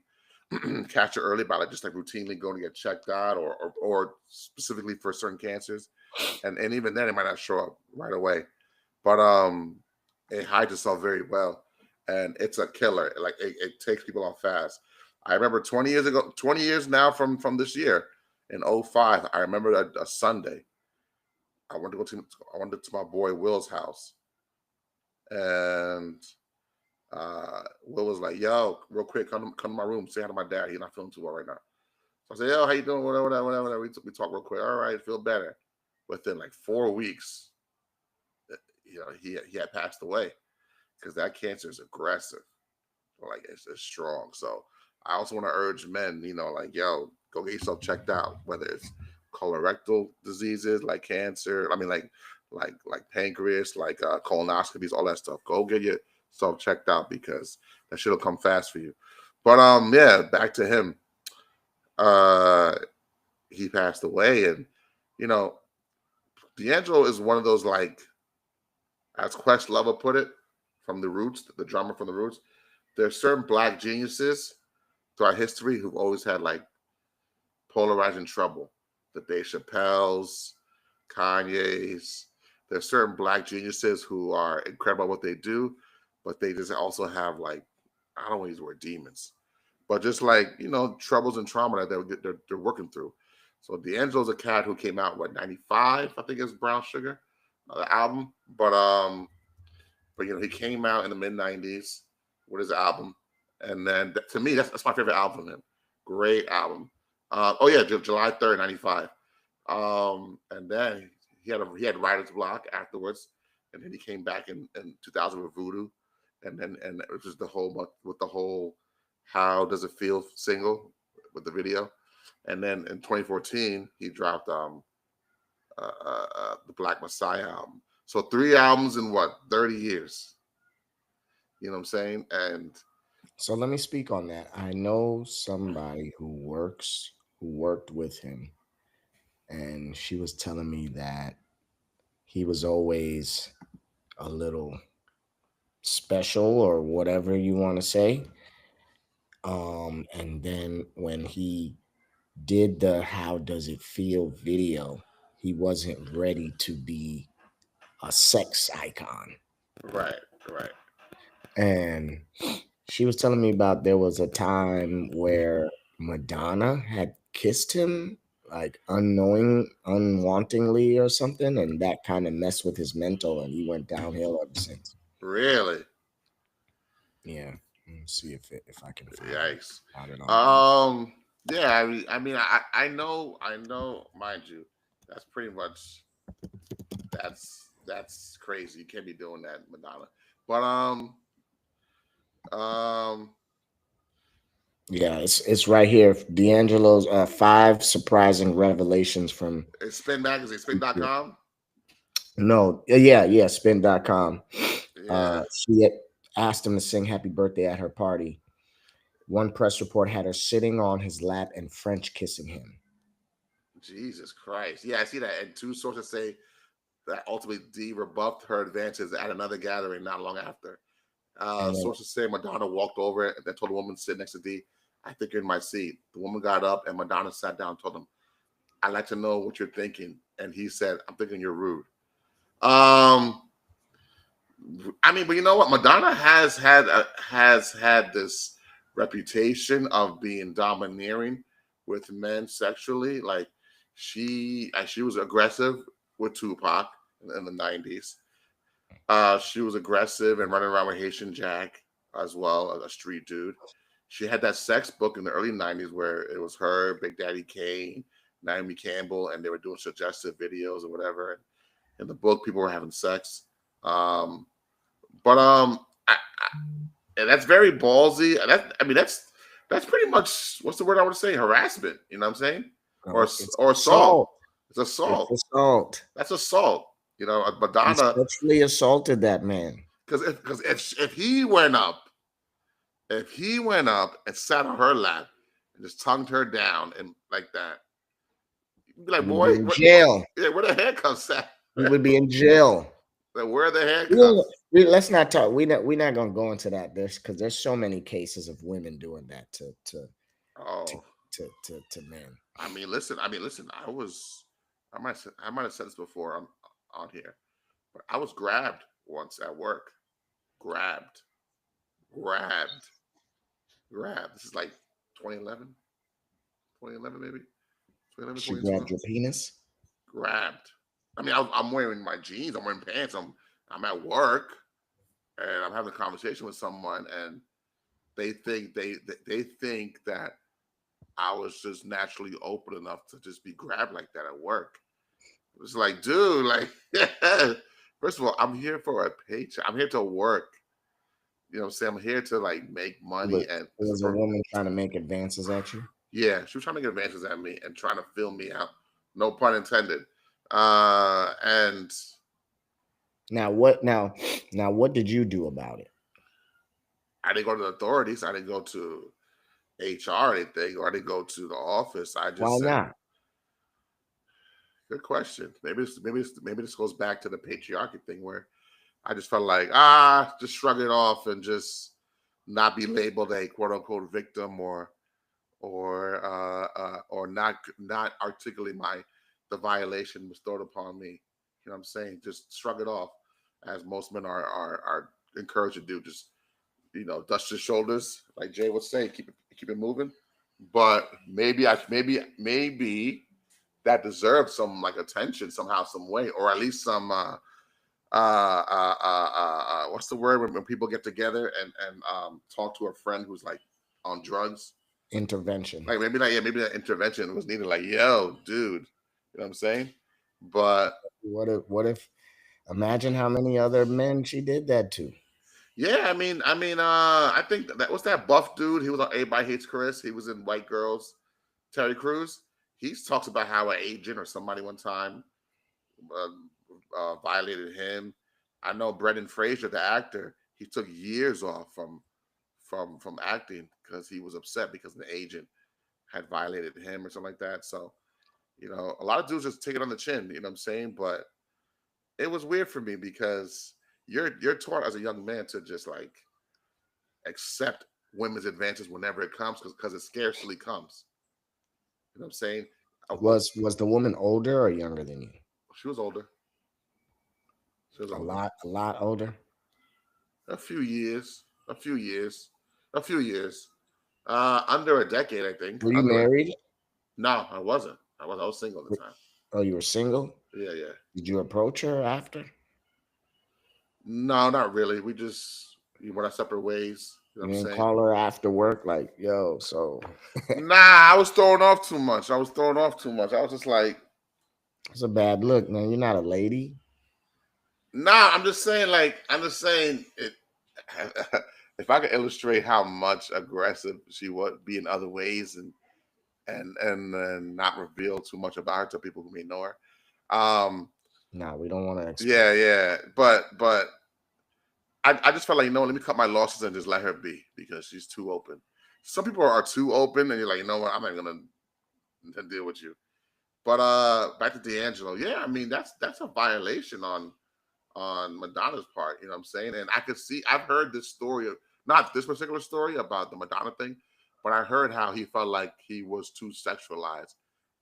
S2: catch it early by like just like routinely going to get checked out or specifically for certain cancers, and even then it might not show up right away. But it hides itself very well, and it's a killer. Like it takes people off fast. I remember 20 years ago, 20 years now from this year in '05. I remember a Sunday. I went to my boy Will's house, and Will was like, "Yo, real quick, come to my room, say hi to my dad. He's not feeling too well right now." So I said, "Yo, how you doing? Whatever, whatever, whatever." We talk real quick. All right, feel better. Within like 4 weeks, he had passed away because that cancer is aggressive, like it's strong. So I also want to urge men, like, yo, go get yourself checked out, whether it's colorectal diseases like cancer. I mean, like pancreas, like colonoscopies, all that stuff. Go get yourself checked out because that shit'll come fast for you. But yeah, back to him. Uh, he passed away, and you know, D'Angelo is one of those like, as Questlove put it, from the Roots, the drummer from the Roots. There's certain black geniuses throughout history who've always had like polarizing trouble. The Dave Chappelle's, Kanye's. There's certain black geniuses who are incredible at what they do, but they just also have like, I don't want to use the word demons, but just like troubles and trauma that they're working through. So D'Angelo's a cat who came out what, '95, I think it's Brown Sugar, the album. But he came out in the mid '90s with his album, and then to me that's my favorite album from him. Great album. Oh yeah, July 3rd, '95. And then he had writer's block afterwards, and then he came back in 2000 with Voodoo, and it was the whole with the whole "How Does It Feel" single with the video, and then in 2014 he dropped the Black Messiah album. So 3 albums in what 30 years. You know what I'm saying? And
S1: So let me speak on that. I know somebody who worked with him, and she was telling me that he was always a little special or whatever you want to say. And then when he did the How Does It Feel video, he wasn't ready to be a sex icon.
S2: right, right,
S1: And she was telling me about there was a time where Madonna had kissed him like unwantingly or something, and that kind of messed with his mental, and he went downhill ever since.
S2: really,
S1: Yeah, let me see if I can
S2: yikes.
S1: find it on.
S2: Um, yeah, I mean, I know, mind you, that's pretty much that's crazy. You can't be doing that, Madonna. But um,
S1: Yeah, it's right here. D'Angelo's 5 surprising revelations from.
S2: it's Spin Magazine, spin.com.
S1: No, yeah, spin.com.
S2: Yeah,
S1: She had asked him to sing Happy Birthday at her party. One press report had her sitting on his lap and French kissing him.
S2: Jesus Christ. Yeah, I see that. And two sources say that ultimately D rebuffed her advances at another gathering not long after.
S1: And then,
S2: Sources say Madonna walked over and then told the woman sitting next to D, "I think you're in my seat." The woman got up and Madonna sat down and told him, "I'd like to know what you're thinking." And he said, "I'm thinking you're rude." Um, I mean, but you know what? Madonna has had this reputation of being domineering with men sexually. Like she was aggressive with Tupac in the '90s. She was aggressive and running around with Haitian Jack as well, a street dude. She had that sex book in the early '90s where it was her, Big Daddy Kane, Naomi Campbell, and they were doing suggestive videos or whatever. In the book, people were having sex. Um, but and that's very ballsy. I mean, that's pretty much what's the word I would say? Harassment. You know what I'm saying? Or
S1: it's
S2: or assault.
S1: assault.
S2: It's
S1: It's
S2: assault.
S1: assault.
S2: That's assault. You know,
S1: He
S2: Madonna,
S1: sexually assaulted that man.
S2: because if he went up and sat on her lap and just tongued her down and like that, you'd be
S1: He
S2: like,
S1: would be
S2: boy,
S1: in jail.
S2: where the haircuts at?
S1: He would be in jail.
S2: Like, where are the
S1: We don't,
S2: haircuts?
S1: let's not talk. We're not gonna go into that. Because there's so many cases of women doing that to
S2: Oh,
S1: to men.
S2: I mean, listen. I might have said this before on here, but I was grabbed once at work. Grabbed, grabbed, grabbed. This is like 2011, 2011 maybe, 2011,
S1: She
S2: 2012.
S1: grabbed your penis.
S2: Grabbed. I mean, I'm wearing my jeans. I'm wearing pants. I'm at work, and I'm having a conversation with someone, and they think that I was just naturally open enough to just be grabbed like that at work. It's like, dude, like, first of all, I'm here for a paycheck. I'm here to work. You know what I'm saying? I'm here to like make money,
S1: But
S2: and
S1: there
S2: this is
S1: was a
S2: for
S1: woman trying to make advances at you.
S2: yeah. She was trying to get advances at me and trying to fill me out. No pun intended. And
S1: Now what? Now what did you do about it?
S2: I didn't go to the authorities. I didn't go to HR or anything, or I didn't go to the office. I
S1: Why
S2: just said,
S1: not?
S2: "Good question." Maybe this goes back to the patriarchy thing where I just felt like just shrug it off and just not be labeled a quote unquote victim or not articulate the violation bestowed upon me. You know what I'm saying? Just shrug it off, as most men are encouraged to do. Just dust your shoulders, like Jay would say, keep it moving. But maybe that deserves some like attention somehow, some way, or at least some what's the word when people get together and talk to a friend who's like on drugs.
S1: Intervention.
S2: Like maybe that intervention was needed. Like, yo, dude, You know what I'm saying? But
S1: What if imagine how many other men she did that to.
S2: yeah, I think that was that buff dude. He was on Everybody Hates Chris. He was in White Girls. Terry Crews. He talks about how an agent or somebody one time uh, violated him. I know Brendan Fraser, the actor, he took years off from acting because he was upset because the agent had violated him or something like that. So a lot of dudes just take it on the chin. You know what I'm saying? But it was weird for me because you're taught as a young man to just like accept women's advances whenever it comes because it scarcely comes. You know what I'm saying?
S1: Was the woman older or younger than you?
S2: She was older. She was
S1: A
S2: older.
S1: lot, a lot older.
S2: A few years. A few years. A few years. Under a decade, I think.
S1: Were you
S2: Under a
S1: married?
S2: No, I wasn't. I was single at the time.
S1: Oh, you were single?
S2: Yeah, yeah.
S1: Did you approach her after?
S2: No, not really. We went our separate ways. You know
S1: You
S2: what I'm
S1: didn't
S2: saying?
S1: call her after work, like, yo, so
S2: Nah, I was throwing off too much. I was throwing off too much. I was just like,
S1: it's a bad look, man. You're not a lady.
S2: nah, I'm just saying it. If I could illustrate how much aggressive she would be in other ways and not reveal too much about her to people who may know her. Um,
S1: Nah, we don't want to expose.
S2: yeah, yeah. But I just felt like, let me cut my losses and just let her be because she's too open. Some people are too open and you're like, you know what, I'm not gonna deal with you. But back to D'Angelo, yeah, that's a violation on Madonna's part, you know what I'm saying? And I've heard this story of not this particular story about the Madonna thing, but I heard how he felt like he was too sexualized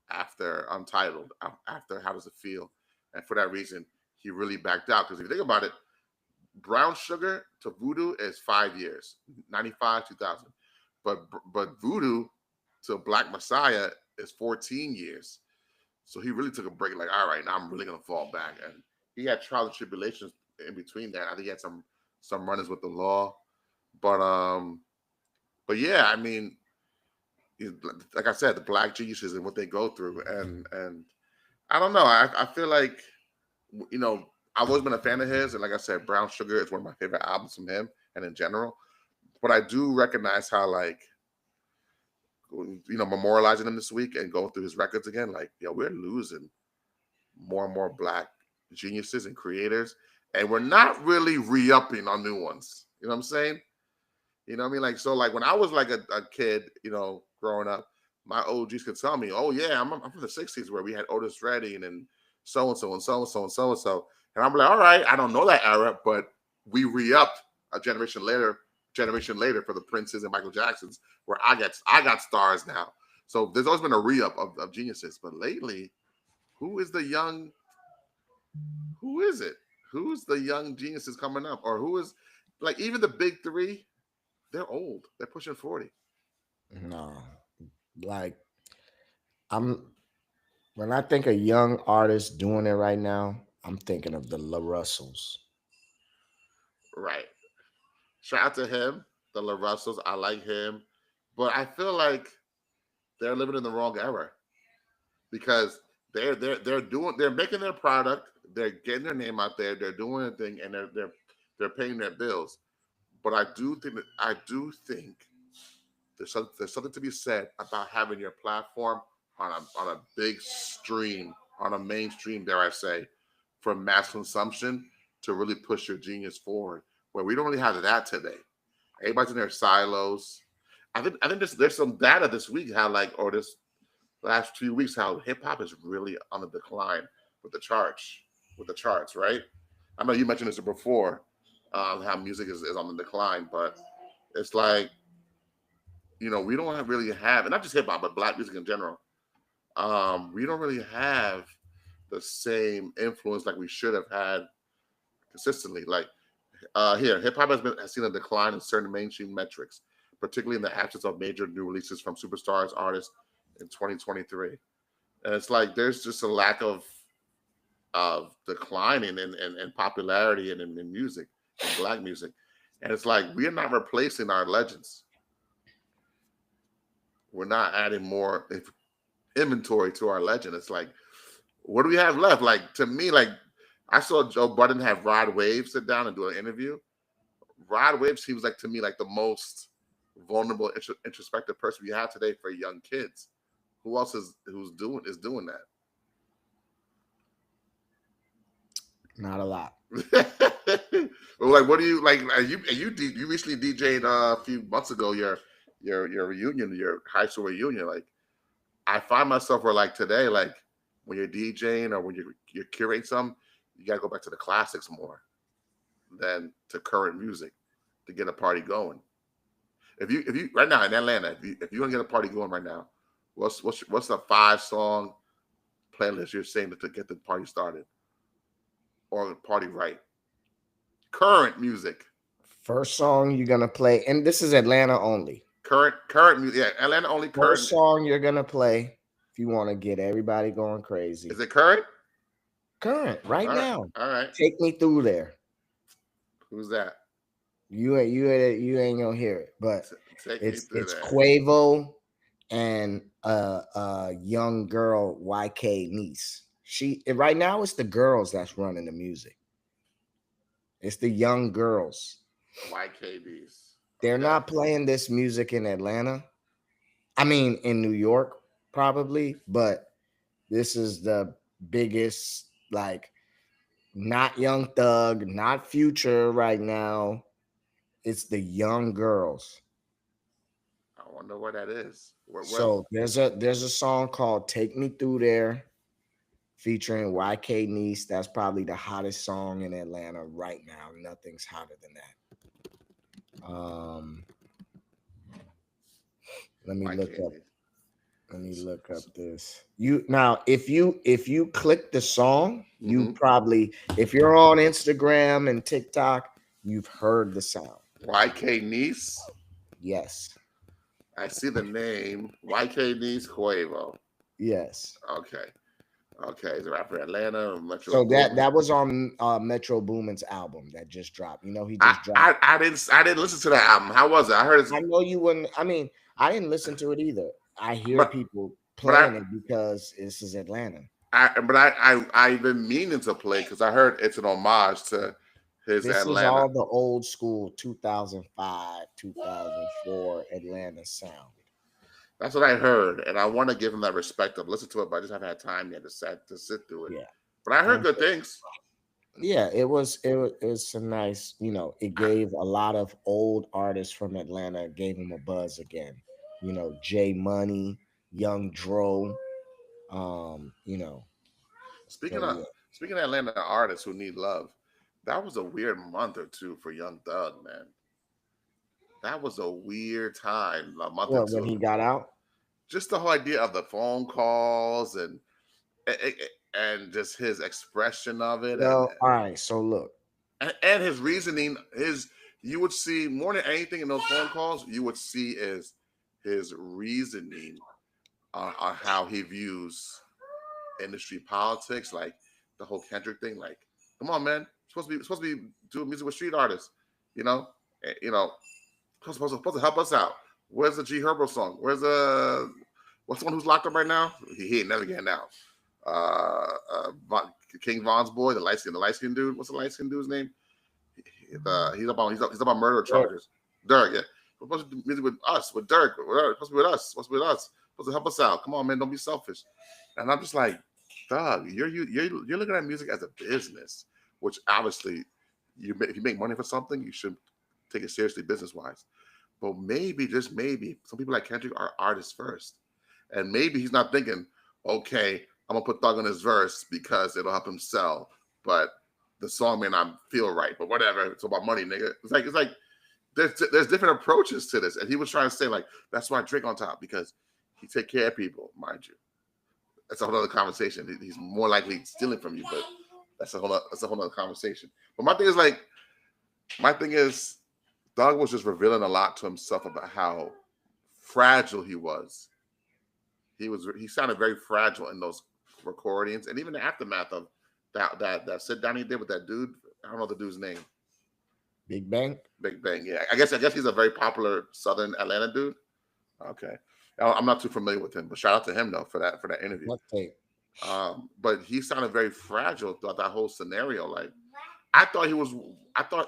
S2: after Untitled, after How Does It Feel? And for that reason, he really backed out. Because if you think about it, Brown Sugar to Voodoo is 5 years, 95, 2000. But Voodoo to Black Messiah is 14 years. So he really took a break, like, all right, now I'm really gonna fall back. And he had trials and tribulations in between that. I think he had some run-ins with the law. But yeah, like I said, the black geniuses and what they go through, and I don't know. I feel like you know I've always been a fan of his, and like I said, Brown Sugar is one of my favorite albums from him, and in general. But I do recognize how like memorializing him this week and going through his records again, like we're losing more and more black geniuses and creators, and we're not really re-upping on new ones. You know what I'm saying? You know what I mean? Like, so like when I was like a kid, growing up, my OGs could tell me, oh yeah, I'm from the 60s where we had Otis Redding and so and so and so and so and so and so. And I'm like, all right, I don't know that era, but we re-upped a generation later for the Princes and Michael Jacksons, where I got stars now. So there's always been a re-up of geniuses. But lately, who is the young who is it? Who's the young geniuses coming up? Or who is like even the big three? They're old. They're pushing 40.
S1: No, like I'm when I think of young artists doing it right now, I'm thinking of the La Russells.
S2: Right. Shout out to him, the La Russells. I like him. But I feel like they're living in the wrong era because they're making their product, they're getting their name out there, they're doing a thing, and they're paying their bills. But I do think there's something to be said about having your platform on a big stream, on a mainstream, dare I say, for mass consumption to really push your genius forward. Where we don't really have that today. Everybody's in their silos. I think there's some data this week how like or this last few weeks how hip hop is really on the decline with the charts right? I know you mentioned this before, how music is on the decline, but it's like we don't really have, and not just hip hop, but black music in general. We don't really have the same influence like we should have had consistently. Like here, hip hop has seen a decline in certain mainstream metrics, particularly in the absence of major new releases from superstars artists in 2023. And it's like there's just a lack of declining in popularity and in music, in black music. And it's like we're not replacing our legends. We're not adding more inventory to our legend. It's like What do we have left? Like to me, like I saw Joe Budden have Rod Wave sit down and do an interview. Rod Wave seems like to me like the most vulnerable, introspective person we have today for young kids. Who else is doing that?
S1: Not a lot.
S2: Well, like, what do you like? You recently DJ'd a few months ago your reunion, your high school reunion. Like, I find myself where like today, like when you're DJing or when you're curating something, you gotta go back to the classics more than to current music to get a party going. If you right now in Atlanta, if you want to get a party going right now, what's the 5 song playlist you're saying to get the party started or the party right? Current music.
S1: First song you're gonna play, and this is Atlanta only.
S2: Current music. Yeah, Atlanta only current.
S1: First song you're gonna play if you want to get everybody going crazy.
S2: Is it current?
S1: Current right
S2: All right.
S1: now.
S2: All right.
S1: Take Me Through There.
S2: Who's that?
S1: You ain't gonna hear it, but
S2: Take
S1: it's
S2: me through that.
S1: Quavo and young girl YK Niece. Right now it's the girls that's running the music. It's the young girls.
S2: YKBs.
S1: They're
S2: Okay.
S1: not playing this music in Atlanta. I mean, in New York, probably, but this is the biggest, like, not Young Thug, not Future right now. It's the young girls.
S2: I wonder what that is.
S1: So there's a song called "Take Me Through There" featuring YK Niece. That's probably the hottest song in Atlanta right now. Nothing's hotter than that. Let me look up. Let me look up this. If you click the song, you probably, if you're on Instagram and TikTok, you've heard the sound.
S2: YK Niece.
S1: Yes.
S2: I see the name YK Niece Quavo.
S1: Yes.
S2: Okay. He's a rapper in Atlanta. Metro
S1: So
S2: Boomin.
S1: that was on Metro Boomin's album that just dropped. You know, he just dropped.
S2: I didn't listen to that album. How was it? I heard it.
S1: I know you wouldn't. I mean, I didn't listen to it either. I hear people playing it because this is Atlanta.
S2: I've been meaning to play because I heard it's an homage to his
S1: This
S2: Atlanta.
S1: is all the old school 2005, 2004 Atlanta sound.
S2: That's what I heard, and I want to give him that respect of listen to it, but I just haven't had time yet to sit through it.
S1: Yeah,
S2: but I heard good things.
S1: Yeah, it was a nice, it gave a lot of old artists from Atlanta, gave him a buzz again. J Money, Young Dro,
S2: Speaking of Atlanta artists who need love, that was a weird month or two for Young Thug, man. That was a weird time. A month or two
S1: when he got out.
S2: Just the whole idea of the phone calls and just his expression of it.
S1: Well, all right. So look,
S2: and his reasoning, you would see more than anything in those phone calls. You would see is his reasoning on how he views industry politics, like the whole Kendrick thing. Like, come on, man, supposed to be doing music with street artists, supposed to help us out. Where's the G Herbo song? Where's what's the one who's locked up right now? He ain't never getting out. King Von's boy, the light skinned dude. What's the light skinned dude's name? He's up on murder charges. Durk, yeah. We're supposed to do music with us, with Durk. Supposed to be with us. Supposed to help us out. Come on, man, don't be selfish. And I'm just like, dog, you're looking at music as a business, which obviously if you make money for something, you should take it seriously business wise. But maybe, just maybe, some people like Kendrick are artists first. And maybe he's not thinking, okay, I'm gonna put Thug on his verse because it'll help him sell. But the song may not feel right. But whatever, it's about money, nigga. It's like there's different approaches to this. And he was trying to say, like, that's why Drake on top, because he take care of people, mind you. That's a whole other conversation. He's more likely stealing from you, but that's a whole other conversation. But my thing is, Thug was just revealing a lot to himself about how fragile he was. He sounded very fragile in those recordings, and even the aftermath of that sit down he did with that dude. I don't know the dude's name.
S1: Big Bang.
S2: Yeah. I guess he's a very popular Southern Atlanta dude. Okay, I'm not too familiar with him, but shout out to him though for that interview.
S1: What tape?
S2: But he sounded very fragile throughout that whole scenario. Like I thought he was. I thought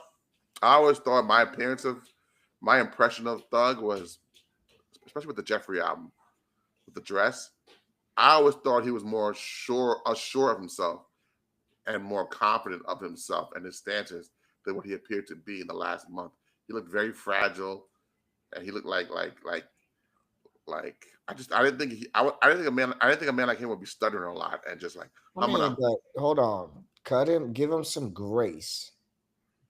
S2: I always thought my impression of Thug was, especially with the Jeffrey album, with the dress. I always thought he was more assured of himself and more confident of himself and his stances than what he appeared to be in the last month. He looked very fragile, and he looked like I didn't think I didn't think a man like him would be stuttering a lot and just like
S1: I
S2: humming
S1: mean,
S2: up.
S1: but hold on. Cut him, give him some grace.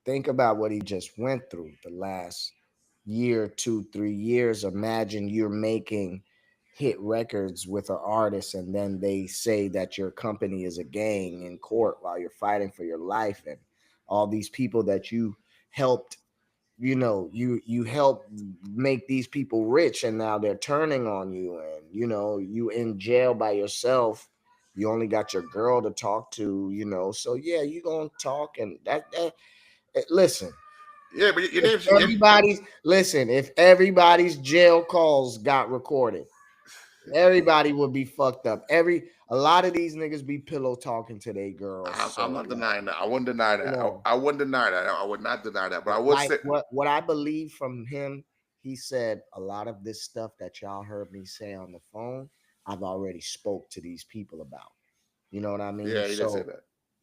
S1: Think about what he just went through the last year, 2, 3 years. Imagine you're making hit records with an artist, and then they say that your company is a gang in court while you're fighting for your life, and all these people that you helped, you helped make these people rich, and now they're turning on you, and you in jail by yourself. You only got your girl to talk to, so yeah, you gonna talk, and listen,
S2: Yeah, but your
S1: if
S2: name's
S1: if everybody's jail calls got recorded, everybody would be fucked up. A lot of these niggas be pillow talking to their girls.
S2: I'm
S1: So
S2: not
S1: like,
S2: denying that. I wouldn't deny
S1: you
S2: that.
S1: know,
S2: I wouldn't deny that. I would not deny that. But I would
S1: like
S2: say,
S1: what I believe from him, he said a lot of this stuff that y'all heard me say on the phone, I've already spoke to these people about. You know what I mean?
S2: yeah, he did say
S1: So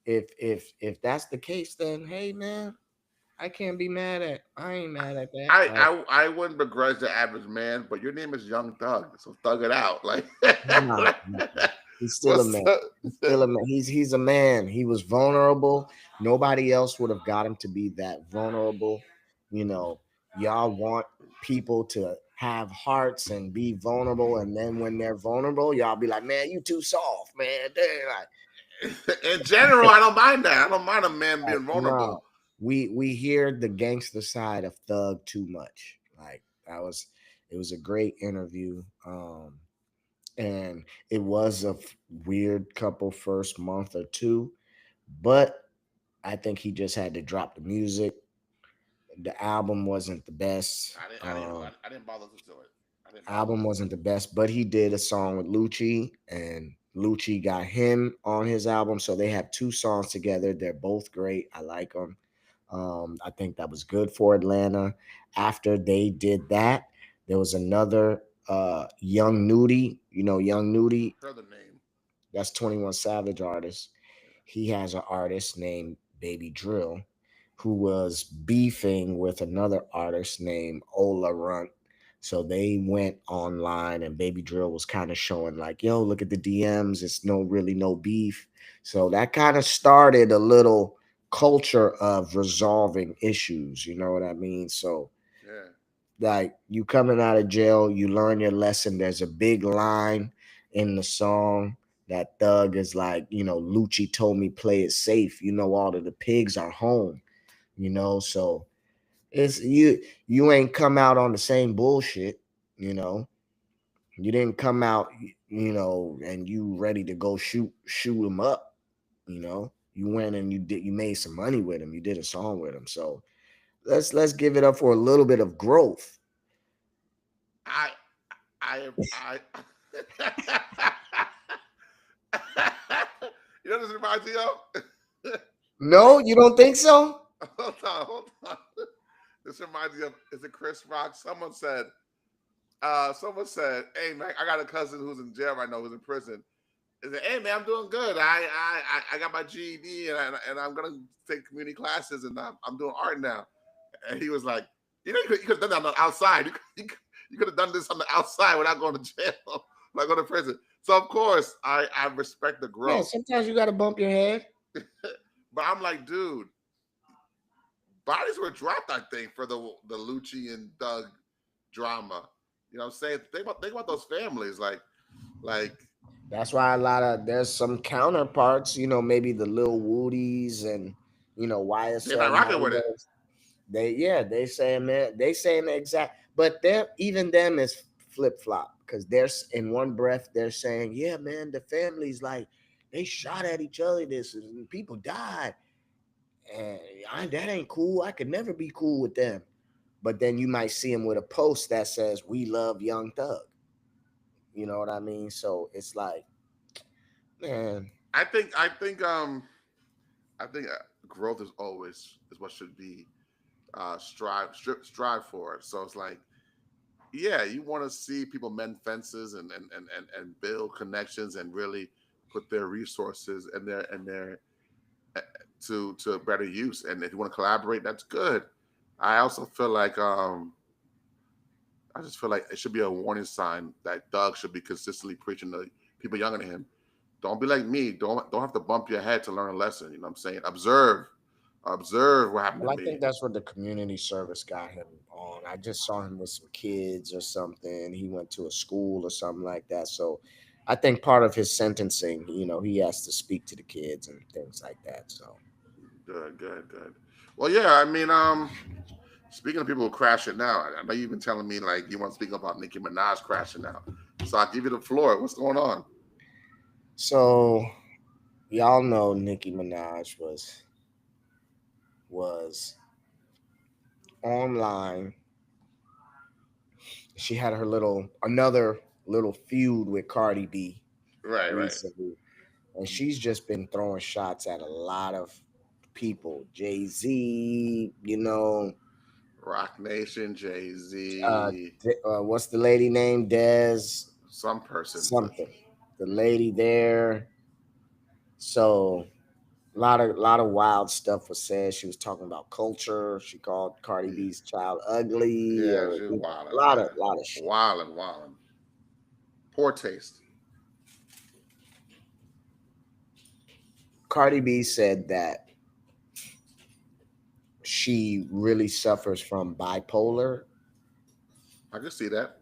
S2: that.
S1: if that's the case, then hey man, I ain't mad at that.
S2: I wouldn't begrudge the average man, but your name is Young Thug, so thug it out. Like,
S1: Nah, nah. He's still a
S2: what's
S1: man.
S2: up?
S1: He's still a man. He's a man. He was vulnerable. Nobody else would have got him to be that vulnerable. You know, y'all want people to have hearts and be vulnerable, and then when they're vulnerable, y'all be like, "Man, you too soft, man." They're
S2: In general, I don't mind that. I don't mind a man
S1: like,
S2: being
S1: no,
S2: vulnerable.
S1: we hear the gangster side of Thug too much. Like it was a great interview. And it was a weird couple first month or two, but I think he just had to drop the music. The album wasn't the best.
S2: I didn't bother to do it. I didn't bother
S1: Album
S2: to.
S1: wasn't the best, but he did a song with Lucci, and Lucci got him on his album. So they have two songs together. They're both great. I like them. I think that was good for Atlanta. After they did that, there was another Young Nudie. You know, Young Nudie,
S2: Heard the name.
S1: that's 21 Savage artist.
S2: Yeah.
S1: He has an artist named Baby Drill who was beefing with another artist named Ola Runt. So they went online and Baby Drill was kind of showing like, yo, look at the DMs. It's no beef. So that kind of started a little culture of resolving issues. You know what I mean? So
S2: Yeah.
S1: like you coming out of jail, you learn your lesson. There's a big line in the song that Thug is like, Lucci told me play it safe. All of the pigs are home, so it's you ain't come out on the same bullshit, you know. You didn't come out, and you ready to go shoot him up, you know. You went and you made some money with him. You did a song with him. So let's give it up for a little bit of growth.
S2: I I you know what this reminds me of?
S1: No, you don't think so?
S2: Hold on. This reminds me of, is it Chris Rock? Someone said, hey man, I got a cousin who's in jail right now, who's in prison. He said, hey man, I'm doing good. I got my GED and I'm gonna take community classes and I'm doing art now. And he was like, you could have done that on the outside. You could have done this on the outside without going to jail, without going to prison. So of course I respect the
S1: Yeah,
S2: growth.
S1: sometimes you got to bump your head.
S2: But I'm like, dude, bodies were dropped, I think, for the Lucci and Doug drama. You know what I'm saying? Think about those families. Like
S1: That's why there's some counterparts, maybe the Lil Woodies and
S2: they're not
S1: YSL
S2: rocking with it.
S1: Mongols. They saying man, they saying the exact, but they're even them is flip flop because in one breath they're saying, yeah, man, the families like they shot at each other, this and people died, and that ain't cool. I could never be cool with them. But then you might see him with a post that says, "We love Young Thug." You know what I mean? So it's like, Man,
S2: I think growth is what should be strive for it. So it's like, yeah, you want to see people mend fences and build connections and really put their resources and their uh, to better use. And if you want to collaborate, that's good. I also feel like I just feel like it should be a warning sign that Doug should be consistently preaching to people younger than him. Don't be like me. Don't have to bump your head to learn a lesson. You know what I'm saying? Observe what happened to
S1: well, I think
S2: me.
S1: that's what the community service got him on. I just saw him with some kids or something. He went to a school or something like that. So I think part of his sentencing, he has to speak to the kids and things like that. So
S2: Good, good, good. Well, yeah. I mean, speaking of people who crash it now, I know you've been telling me like you want to speak about Nicki Minaj crashing now. So I'll give you the floor. What's going on?
S1: so y'all know Nicki Minaj was online. She had her another little feud with Cardi B
S2: Right, right.
S1: recently, and she's just been throwing shots at a lot of people. Jay-Z,
S2: Rock Nation, Jay
S1: uh,
S2: Z,
S1: what's the lady name? Des
S2: some person.
S1: something. The lady there. So a lot of wild stuff was said. She was talking about culture. She called Cardi B's child ugly,
S2: Yeah,
S1: or
S2: she's
S1: a
S2: wilding,
S1: lot of
S2: man.
S1: lot of shit.
S2: Wilding, wilding. Poor taste.
S1: Cardi B said that she really suffers from bipolar,
S2: I can see that.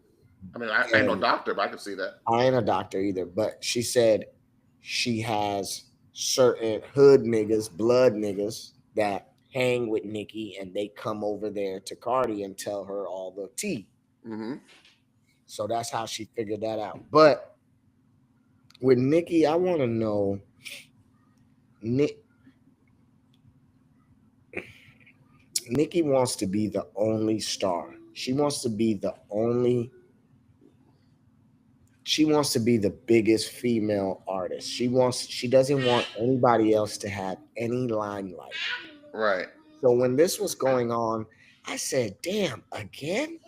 S2: I mean, I ain't no
S1: and
S2: doctor, but I can see that.
S1: I ain't a doctor either, but she said she has certain hood niggas, blood niggas that hang with Nicki, and they come over there to Cardi and tell her all the tea.
S2: Hmm.
S1: So that's how she figured that out. But with Nicki, I want to know, Nick, Nicki wants to be the only star. She wants to be the only. She wants to be the biggest female artist. She doesn't want anybody else to have any limelight.
S2: Right.
S1: So when this was going on, I said, damn, again?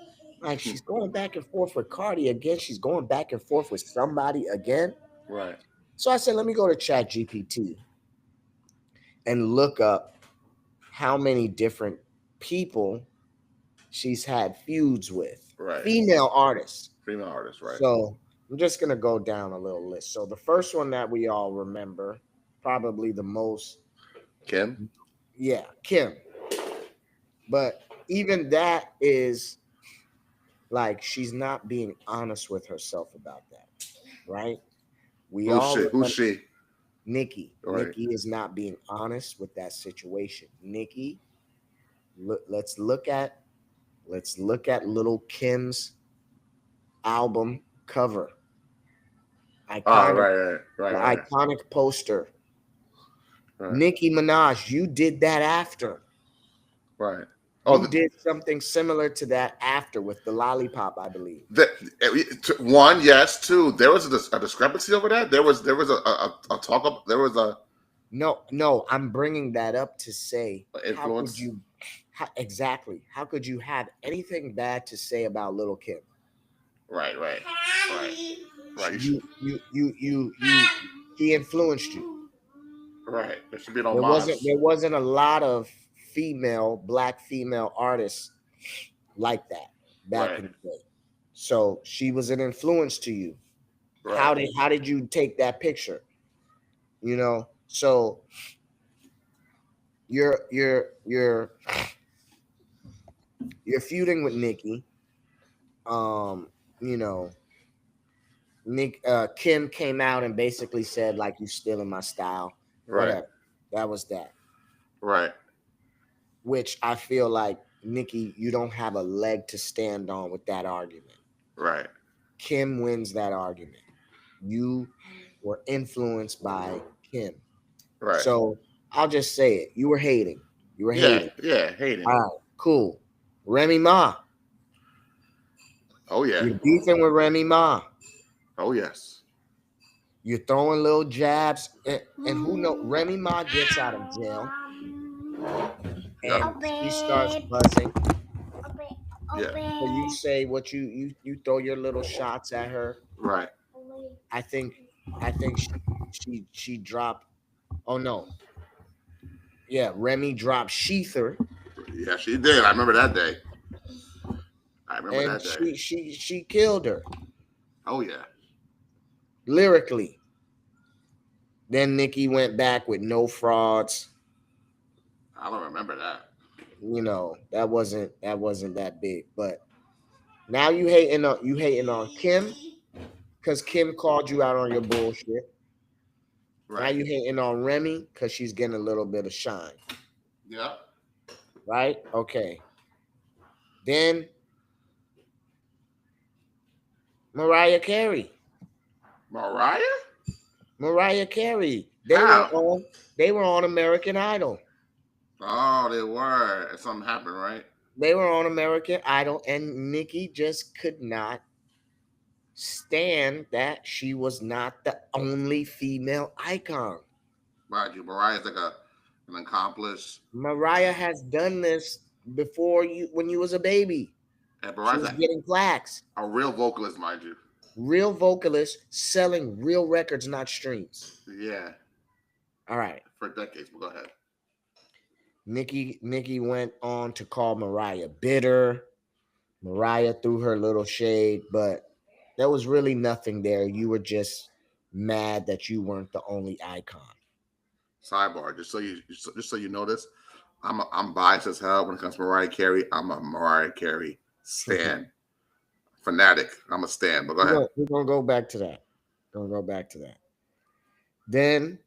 S1: Like, she's going back and forth with Cardi again. She's going back and forth with somebody again.
S2: Right.
S1: So I said, let me go to Chat GPT and look up how many different people she's had feuds with,
S2: Right.
S1: female artists.
S2: Female artist. Right.
S1: So I'm just going to go down a little list. So the first one that we all remember, probably the most,
S2: Kim.
S1: yeah, Kim. But even that is like she's not being honest with herself about that, right? We
S2: Who's
S1: all
S2: she? Who's
S1: remember
S2: she?
S1: Nikki.
S2: Right.
S1: Nikki is not being honest with that situation. Nikki, let's look at little Kim's album cover.
S2: Oh,
S1: Iconic,
S2: right, right,
S1: the
S2: right, right,
S1: iconic poster.
S2: right,
S1: Nicki Minaj, you did that after.
S2: right. Oh,
S1: You did something similar to that after with the lollipop, I believe.
S2: one, yes. Two, there was a discrepancy over that. There was a talk up. There was a
S1: No, no, I'm bringing that up to say, how could
S2: influence.
S1: you, exactly, how could you have anything bad to say about Little Kim?
S2: Right, right, right, right. You should,
S1: He influenced you.
S2: right. There should be an
S1: There wasn't
S2: homage.
S1: there wasn't a lot of black female artists like that back
S2: Right,
S1: in the day. So she was an influence to you.
S2: right.
S1: How did you take that picture? So you're feuding with Nikki. Um, you know, Kim came out and basically said like you stealing my style,
S2: Right,
S1: whatever. That was that.
S2: right,
S1: Which I feel like Nikki, you don't have a leg to stand on with that argument.
S2: right,
S1: Kim wins that argument. You were influenced by Kim.
S2: right.
S1: So I'll just say it. You were hating. You were
S2: Yeah,
S1: hating.
S2: yeah.
S1: All
S2: Hating.
S1: right, cool. Remy Ma.
S2: Oh yeah.
S1: You're beefing with Remy Ma.
S2: Oh yes.
S1: You're throwing little jabs, and who know? Remy Ma gets out of jail,
S2: Yep.
S1: and she starts buzzing.
S2: Yeah.
S1: So you say what you throw your little shots at her.
S2: Right.
S1: I think I think she dropped. Oh no, yeah, Remy dropped Sheether,
S2: Yeah, she did. I remember that day. I remember
S1: and
S2: that day.
S1: she killed her
S2: Oh yeah.
S1: lyrically. Then Nikki went back with no frauds.
S2: I don't remember that.
S1: That wasn't that big. But now you hating on Kim because Kim called you out on your bullshit. Now
S2: Right.
S1: you hating on Remy because she's getting a little bit of shine,
S2: Yeah.
S1: right? Okay. Then Mariah Carey.
S2: Mariah?
S1: Mariah Carey.
S2: How?
S1: They were on American Idol.
S2: Oh, they were. Something happened, right?
S1: They were on American Idol, and Nikki just could not stand that she was not the only female icon.
S2: Mind you, Mariah's like an accomplished.
S1: Mariah has done this before you when you was a baby.
S2: And
S1: She
S2: Mariah's
S1: was getting plaques.
S2: a real vocalist, mind you.
S1: Real vocalist selling real records, not streams.
S2: Yeah.
S1: All right.
S2: For decades. But go ahead.
S1: Nikki went on to call Mariah bitter. Mariah threw her little shade, but there was really nothing there. You were just mad that you weren't the only icon.
S2: Sidebar, just so you know this, I'm biased as hell when it comes to Mariah Carey. I'm a Mariah Carey stan, fanatic. I'm a stan. But go ahead.
S1: We're gonna go back to that. Gonna go back to that. Then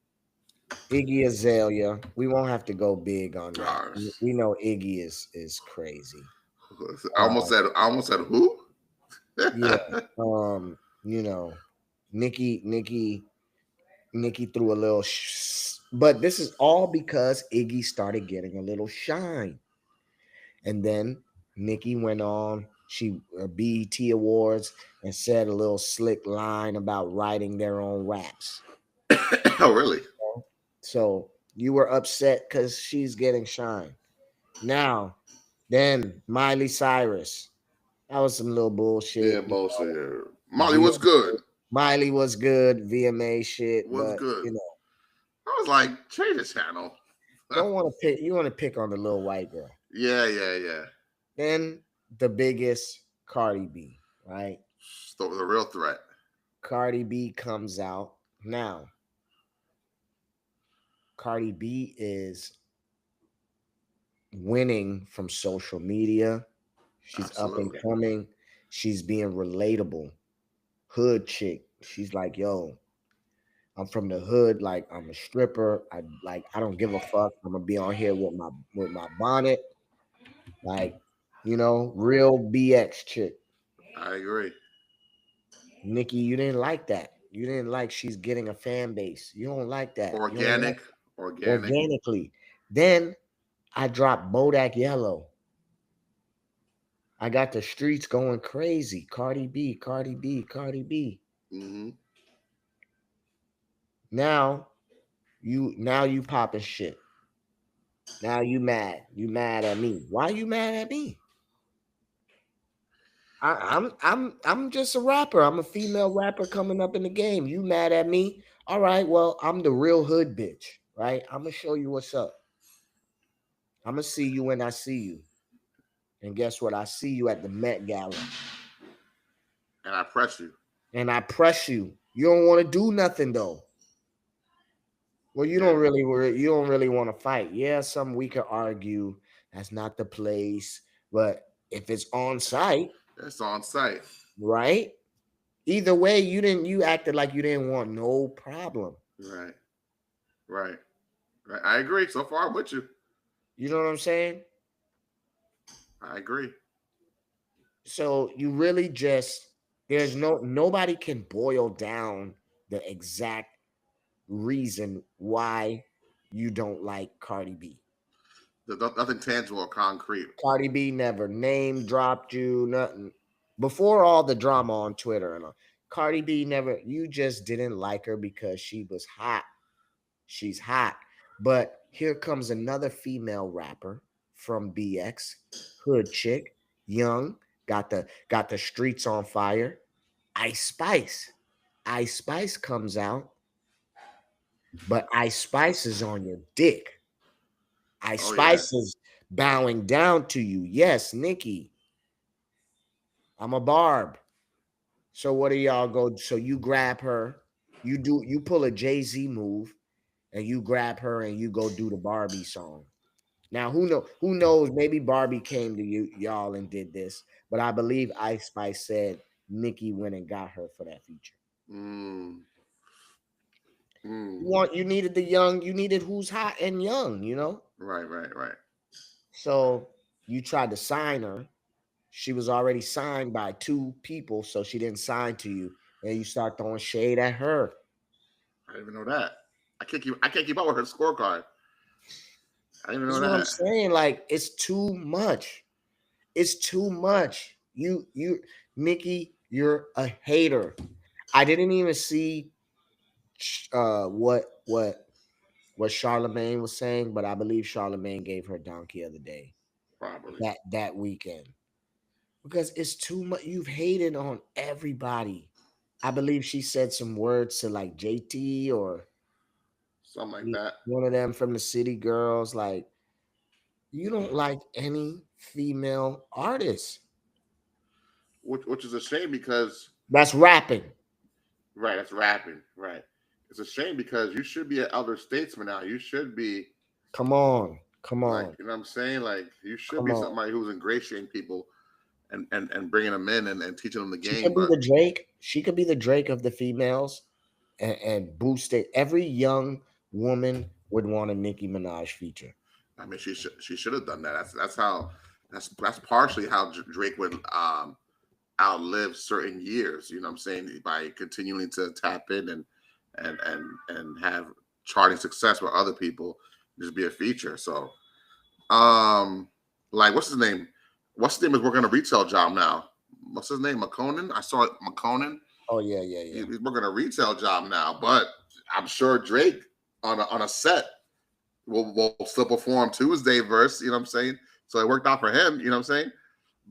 S1: Iggy Azalea. We won't have to go big on that.
S2: Gosh.
S1: We know Iggy is crazy.
S2: I almost said who?
S1: Yeah. You know, Nikki threw a little, but this is all because Iggy started getting a little shine, and then Nikki went on. She BET Awards and said a little slick line about writing their own raps.
S2: Oh, really?
S1: So you were upset because she's getting shine. Now, then Miley Cyrus. That was some little bullshit.
S2: Yeah, bullshit. Molly was good.
S1: Miley was good. VMA shit.
S2: Was
S1: but,
S2: good.
S1: You know,
S2: I was like, change the channel.
S1: don't want to pick. You want to pick on the little white girl.
S2: Yeah.
S1: Then the biggest, Cardi B, right?
S2: So the real threat.
S1: Cardi B comes out now. Cardi B is winning from social media. She's
S2: Absolutely.
S1: up and coming. She's being relatable. Hood chick. She's like, yo, I'm from the hood. Like, I'm a stripper. I don't give a fuck. I'm gonna be on here with my bonnet. Like, real BX chick.
S2: I agree.
S1: Nikki, you didn't like that. You didn't like she's getting a fan base. You don't like that.
S2: Organically.
S1: Organically. Then I dropped Bodak Yellow. I got the streets going crazy. Cardi B.
S2: Mm-hmm.
S1: Now you popping shit. Now you mad. You mad at me. Why you mad at me? I'm just a rapper. I'm a female rapper coming up in the game. You mad at me? All right, well, I'm the real hood bitch, right? I'm gonna show you what's up. I'm gonna see you when I see you. And guess what? I see you at the Met Gala.
S2: And I press you.
S1: You don't want to do nothing though. Well, you don't really want to fight. Yeah, we could argue that's not the place, but if it's on site,
S2: it's on site,
S1: right? Either way, you acted like you didn't want no problem.
S2: Right. I agree. So far, I'm with you.
S1: You know what I'm saying?
S2: I agree.
S1: So you really nobody can boil down the exact reason why you don't like Cardi B.
S2: There's nothing tangible or concrete.
S1: Cardi B never name dropped you, nothing. Before all the drama on Twitter, and Cardi B never, you just didn't like her because she was hot. She's hot. But here comes another female rapper from BX, hood chick, young, got the streets on fire. Ice Spice. Ice Spice comes out, but Ice Spice is on your dick. Ice
S2: Oh yeah.
S1: Spice is bowing down to you. Yes, Nikki, I'm a barb. So what do y'all go? So you grab her, you pull a Jay-Z move, and you grab her and you go do the Barbie song. Now who knows? Maybe Barbie came to you y'all and did this, but I believe Ice Spice said Nikki went and got her for that feature.
S2: Mm, mm.
S1: You needed the young, you needed who's hot and young.
S2: Right, right, right.
S1: So you tried to sign her. She was already signed by two people, so she didn't sign to you, and you start throwing shade at her.
S2: I didn't even know that. I can't keep up with her scorecard. I didn't even
S1: That's
S2: know
S1: what I'm
S2: that.
S1: saying. Like it's too much. It's too much. Nikki, you're a hater. I didn't even see what Charlemagne was saying, but I believe Charlemagne gave her donkey of the day
S2: Probably.
S1: that weekend because it's too much. You've hated on everybody. I believe she said some words to like JT or
S2: Something like that.
S1: one of them from the City Girls. Like you don't like any female artists.
S2: Which is a shame because
S1: That's rapping.
S2: right, that's rapping. Right. It's a shame because you should be an elder statesman now. You should be
S1: Come on, come
S2: like,
S1: on,
S2: you know what I'm saying? Like you should
S1: come
S2: be
S1: on.
S2: somebody who's ingratiating people and bringing them in and teaching them the
S1: She
S2: game.
S1: could be
S2: But
S1: the Drake. She could be the Drake of the females and boost it. Every young woman would want a Nicki Minaj feature.
S2: I mean, she should have done that. That's partially how Drake would outlive certain years. You know what I'm saying? By continuing to tap in and have charting success with other people, just be a feature. So, um, like what's his name? What's his name is working a retail job now? What's his name? McConan. I saw it. McConan.
S1: Oh yeah, yeah, yeah.
S2: He's working a retail job now, but I'm sure Drake on a set will still perform Tuesday verse. You know what I'm saying? So it worked out for him. You know what I'm saying?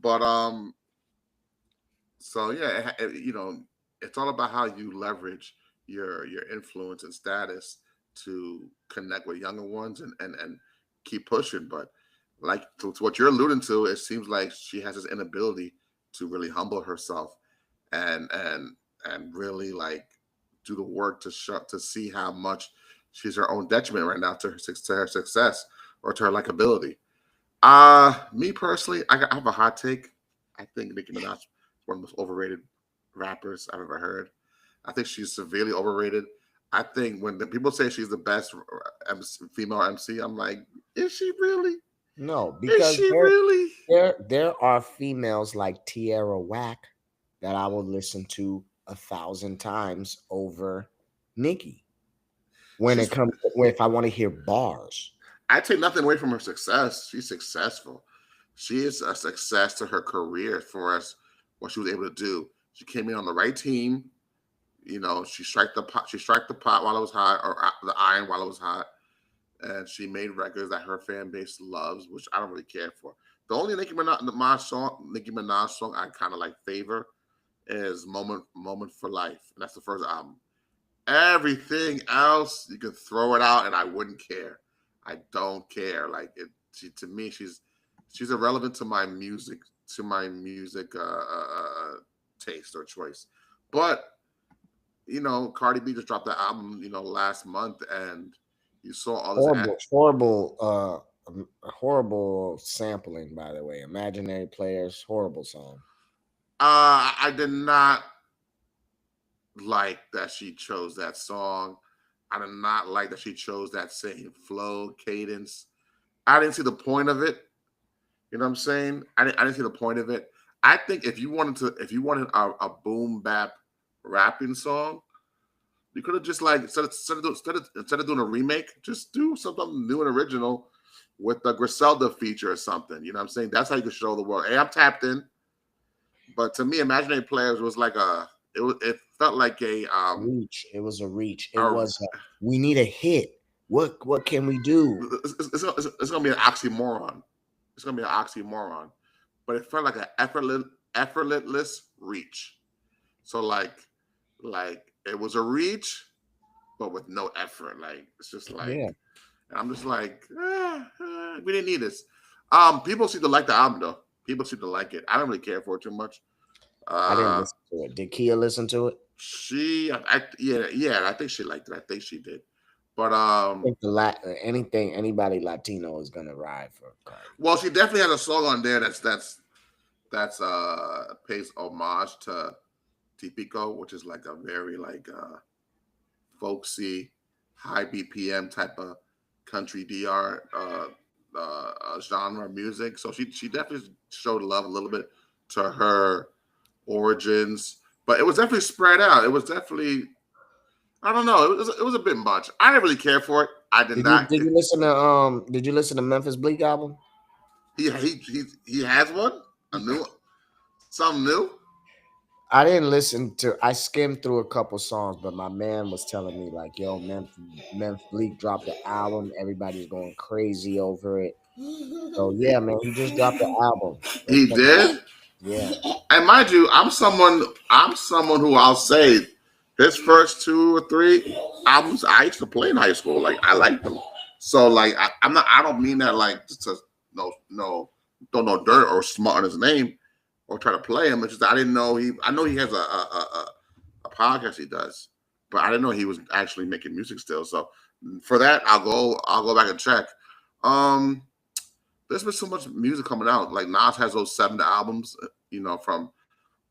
S2: But so yeah, it's all about how you leverage your influence and status to connect with younger ones and keep pushing. But like to what you're alluding to, it seems like she has this inability to really humble herself and and really like do the work to see how much she's her own detriment right now to her success or to her likability. Me personally, I have a hot take. I think Nicki Minaj is one of the most overrated rappers I've ever heard. I think she's severely overrated. I think when the people say she's the best female MC, I'm like, is she really?
S1: No,
S2: Is
S1: because
S2: she really?
S1: there are females like Tierra Whack that I will listen to 1,000 times over Nicki. When it
S2: She's.
S1: comes if I want to hear bars.
S2: I take nothing away from her success. She's successful. She is a success to her career for us. What she was able to do. She came in on the right team. You know, she struck the pot. She struck the pot while it was hot, or the iron while it was hot, and she made records that her fan base loves, which I don't really care for. The only Nicki Minaj song I kind of like favor is "Moment for Life," and that's the first album. Everything else you can throw it out, and I wouldn't care. I don't care. Like to me, she's irrelevant to my music taste or choice. But Cardi B just dropped the album, last month, and you saw all this.
S1: Horrible sampling, by the way. Imaginary Players, horrible song.
S2: I did not like that she chose that song. I did not like that she chose that same flow, cadence. I didn't see the point of it. You know what I'm saying? I didn't see the point of it. I think if you wanted a boom bap rapping song, you could have just like instead of doing a remake, just do something new and original with the Griselda feature or something. You know what I'm saying? That's how you can show the world, hey, I'm tapped in. But to me, Imaginary Players was like a it felt like a
S1: reach. It was a reach. It
S2: a
S1: was we need a hit. What can we do?
S2: it's gonna be an oxymoron. It's gonna be an oxymoron, but it felt like an effortless reach. So like it was a reach, but with no effort. Like it's just
S1: Yeah,
S2: like, and I'm just like, we didn't need this. People seem to like the album though. People seem to like it. I don't really care for it too much.
S1: I didn't
S2: Uh,
S1: listen to it. Did Kia listen to it?
S2: yeah, I think she liked it. I think she did. But
S1: I think anything anybody Latino is gonna ride for Cardi.
S2: well, she definitely has a song on there that's pays homage to Tipico, which is like a very like folksy, high BPM type of country DR genre music. So she definitely showed love a little bit to her origins, but it was definitely spread out. It was definitely, I don't know, it was a bit much. I didn't really care for it. I did not.
S1: Did you listen to Memphis Bleak album?
S2: He has one, a new, something new.
S1: I didn't listen to. I skimmed through a couple songs, but my man was telling me like, "Yo, Memphis Bleak dropped the album. Everybody's going crazy over it." So yeah, man, he just dropped the album. Go
S2: He
S1: check it out.
S2: did.
S1: Yeah,
S2: And mind you, I'm someone who I'll say his first 2 or 3 albums I used to play in high school. Like I like them. So like I'm not, I don't mean that like just to no don't know dirt or smut on his name or try to play him. It's just I didn't know I know he has a podcast he does, but I didn't know he was actually making music still. So for that I'll go back and check. Um there's been so much music coming out. Like Nas has those 7 albums, from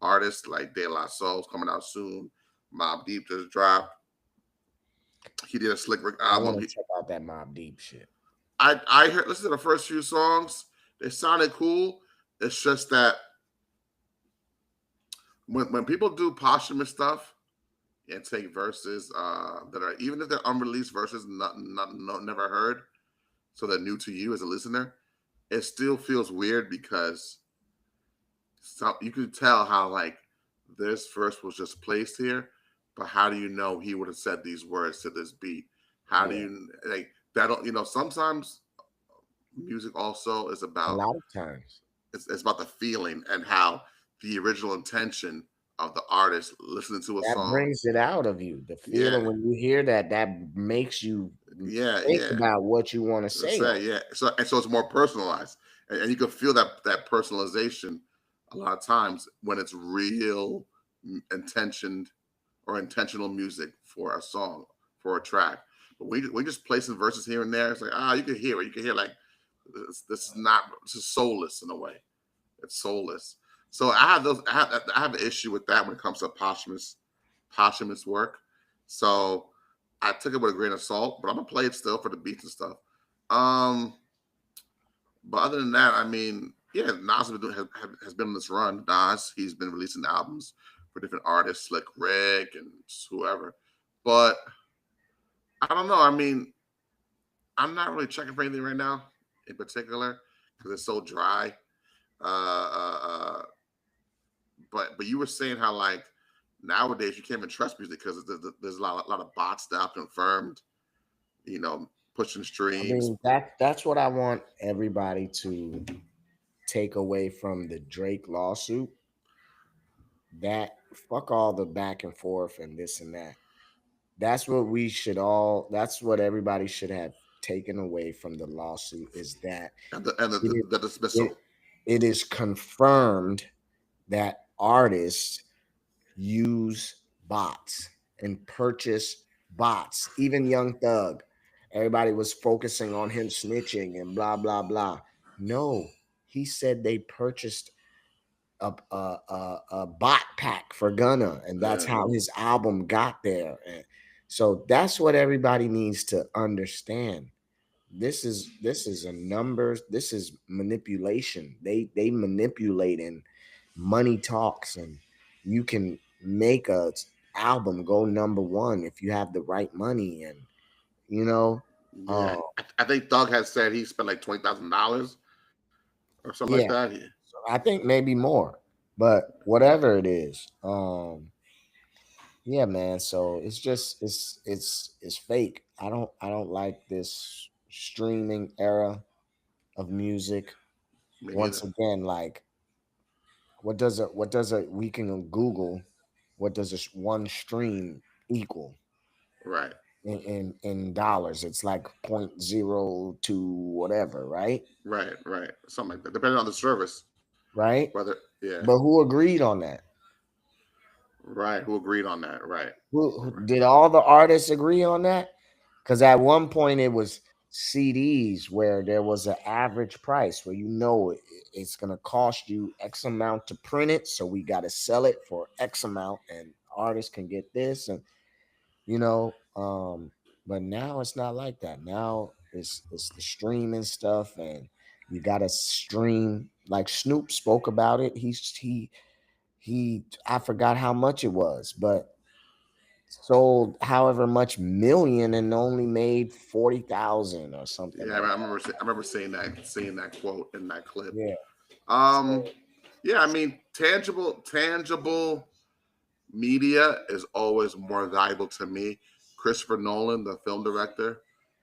S2: artists like De La Soul's coming out soon. Mob Deep just dropped. He did a Slick Rick
S1: I
S2: album.
S1: want to check out that Mob Deep shit.
S2: I heard listen to the first few songs. They sounded cool. It's just that when people do posthumous stuff and take verses that are, even if they're unreleased verses, never heard, so they're new to you as a listener, it still feels weird because you could tell how like this verse was just placed here, but how do you know he would have said these words to this beat? How do
S1: Yeah,
S2: you like that? Sometimes music also is
S1: a
S2: about
S1: lot of times
S2: it's about the feeling and how the original intention of the artist listening to a
S1: that
S2: song.
S1: brings it out of you. The
S2: Yeah,
S1: feeling when you hear that, that makes you
S2: yeah,
S1: think
S2: yeah.
S1: about what you want to say on.
S2: Say yeah. So it's more personalized, and you can feel that personalization a lot of times when it's real intentioned or intentional music for a song, for a track. But we just placing verses here and there. It's like you can hear it. You can hear like this is not, this is soulless in a way. It's soulless. So I have an issue with that when it comes to posthumous work. So I took it with a grain of salt, but I'm gonna play it still for the beats and stuff. Um, but other than that, I mean, yeah, Nas has been on this run. Nas, he's been releasing albums for different artists, like Rick and whoever. But I don't know. I mean, I'm not really checking for anything right now, in particular, because it's so dry. Uh, uh, uh, but you were saying how like nowadays you can't even trust music because there's a lot of bot stuff confirmed. Pushing
S1: I
S2: streams.
S1: mean, that's what I want everybody to take away from the Drake lawsuit. That fuck all the back and forth and this and that. That's what everybody should have taken away from the lawsuit is that it is,
S2: The dismissal.
S1: it, it is confirmed that artists use bots and purchase bots. Even Young Thug, everybody was focusing on him snitching and blah blah blah. No, he said they purchased a bot pack for Gunna, and that's
S2: Yeah,
S1: how his album got there. And so that's what everybody needs to understand. This is a numbers. This is manipulation. They manipulate and money talks, and you can make a album go number one if you have the right money and you know.
S2: yeah.
S1: Uh,
S2: I think Doug has said he spent like $20,000 or something like
S1: yeah,
S2: that.
S1: I think maybe more, but whatever it is, Yeah, man. So it's just it's fake. I don't like this streaming era of music.
S2: Me
S1: Once
S2: neither.
S1: again, like what does a we can Google what does one stream equal
S2: Right,
S1: in dollars? It's like point zero to whatever, right?
S2: right. Something like that, depending on the service.
S1: Right?
S2: Whether, yeah,
S1: But who agreed on that?
S2: right. Who agreed on that? Right,
S1: Who
S2: right,
S1: did all the artists agree on that? Because at one point it was CDs where there was an average price where it's going to cost you X amount to print it. So we got to sell it for X amount and artists can get this. And, you know, but now it's not like that. Now it's the streaming stuff and you got to stream like Snoop spoke about it. I forgot how much it was, but sold however much million and only made 40,000 or something
S2: yeah.
S1: like
S2: I remember seeing that quote in that clip.
S1: that. Yeah.
S2: Um,
S1: So
S2: yeah. I mean, tangible media is always more valuable to me. Christopher Nolan, the film director,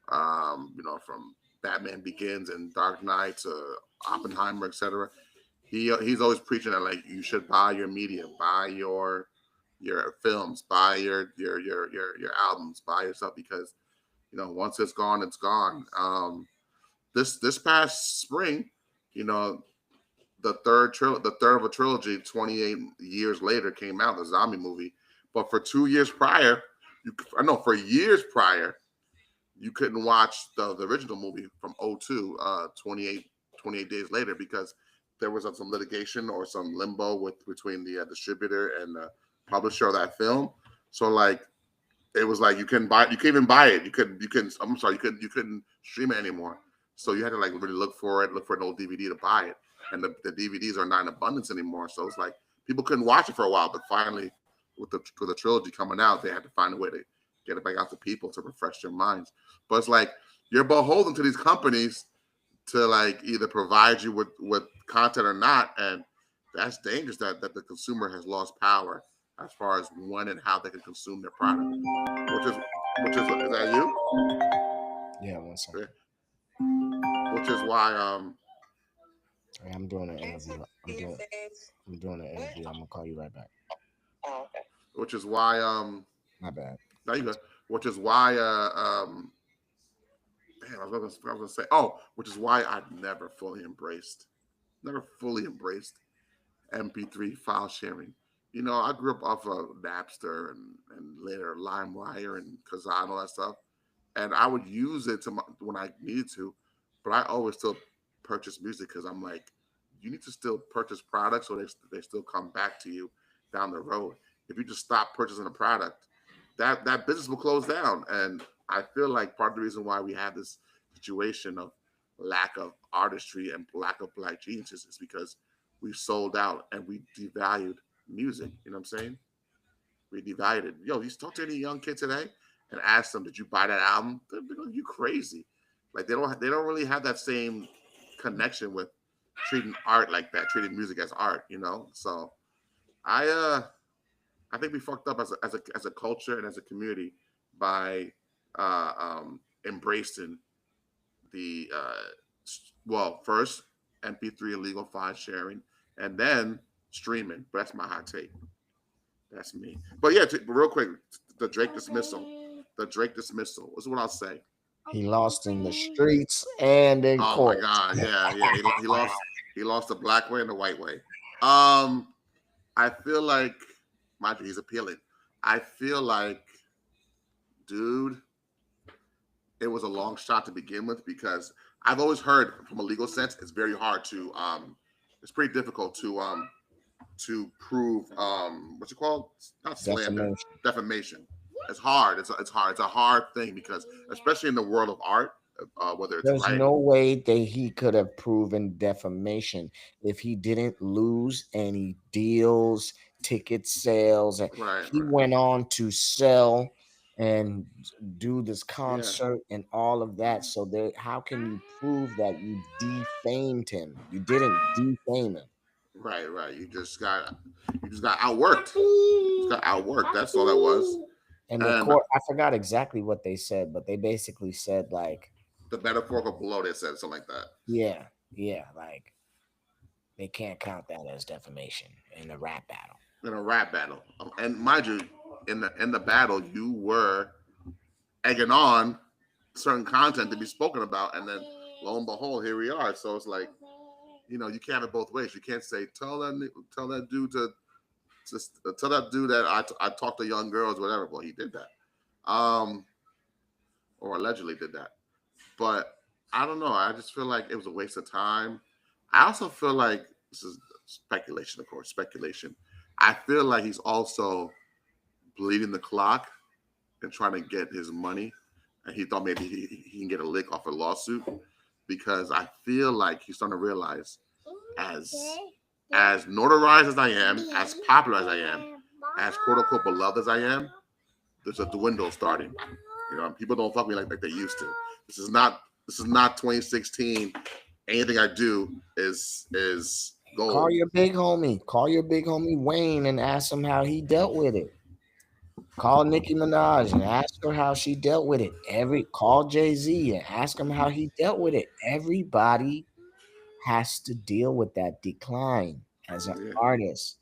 S2: from Batman Begins and Dark Knight to Oppenheimer, etc. He's always preaching that like you should buy your media, buy your films, buy your albums, buy your stuff because once it's gone, it's gone. This past spring, you know, the third of a trilogy, 28 years later, came out, the zombie movie. But for 2 years prior, for years prior, you couldn't watch the original movie from '02, 28 days later, because there was some litigation or some limbo between the distributor and the publisher of that film. So like it was like you couldn't even buy it. I'm sorry, you couldn't stream it anymore. So you had to like really look for an old DVD to buy it. And the DVDs are not in abundance anymore. So it's like people couldn't watch it for a while, but finally with the trilogy coming out, they had to find a way to get it back out to people to refresh their minds. But it's like you're beholden to these companies to like either provide you with content or not, and that's dangerous. That the consumer has lost power as far as when and how they can consume their product. Which is that you?
S1: yeah, one second.
S2: Yeah. Which is why
S1: Hey, I'm doing an interview. I'm doing an interview. I'm gonna call you right back.
S2: which is why
S1: My bad.
S2: now you go. Which is why damn, I was gonna say, which is why I've never fully embraced MP3 file sharing. I grew up off of Napster and later LimeWire and Kazaa and all that stuff, and I would use it when I needed to, but I always still purchase music because I'm like, you need to still purchase products so they still come back to you down the road. If you just stop purchasing a product, that business will close down, and I feel like part of the reason why we have this situation of lack of artistry and lack of black geniuses is because we sold out and we devalued music. You know what I'm saying? We devalued it. Yo, you talk to any young kid today and ask them, "Did you buy that album?" They're like, "You crazy?" Like they don't really have that same connection with treating art like that, treating music as art. So I uh I think we fucked up as a culture and as a community by embracing the first MP3 illegal file sharing, and then streaming. But that's my hot take. That's me. But yeah, real quick, the Drake dismissal. The Drake dismissal is what I'll say.
S1: He lost in the streets and in
S2: Oh my
S1: court.
S2: God, yeah. He lost the black way and the white way. Um, I feel like, mind you, he's appealing. I feel like, dude, it was a long shot to begin with because I've always heard from a legal sense it's very hard to it's pretty difficult to prove what's it called? Not slander,
S1: Defamation.
S2: defamation. It's hard. It's hard. It's a hard thing because especially in the world of art, whether it's
S1: There's no
S2: writing,
S1: way that he could have proven defamation if he didn't lose any deals, ticket sales. And
S2: right,
S1: he
S2: right,
S1: went on to sell and do this
S2: yeah,
S1: concert and all of that. So how can you prove that you defamed him? You didn't defame him.
S2: Right. You just got outworked. You just got outworked. That's all that was.
S1: And the
S2: And
S1: court, I forgot exactly what they said, but they basically said like,
S2: the metaphorical below, they said something like that.
S1: yeah, yeah, like they can't count that as defamation in a rap battle.
S2: In a rap battle. And mind you, in the battle, you were egging on certain content to be spoken about, and then lo and behold, here we are. So it's like, you can't have it both ways. You can't say tell that dude to just tell that dude that I talk to young girls, whatever. Well, he did that, or allegedly did that. But I don't know. I just feel like it was a waste of time. I also feel like this is speculation, of course, speculation. I feel like he's also bleeding the clock and trying to get his money, and he thought maybe he can get a lick off a lawsuit, because I feel like he's starting to realize, as as notarized as I am, as popular as I am, as quote unquote beloved as I am, there's a dwindle starting. People don't fuck me like they used to. This is not 2016. Anything I do is
S1: Call
S2: gold.
S1: your big homie. Call your big homie Wayne and ask him how he dealt with it. Call Nicki Minaj and ask her how she dealt with it. Call Jay-Z and ask him how he dealt with it. Everybody has to deal with that decline as an
S2: Yeah,
S1: artist.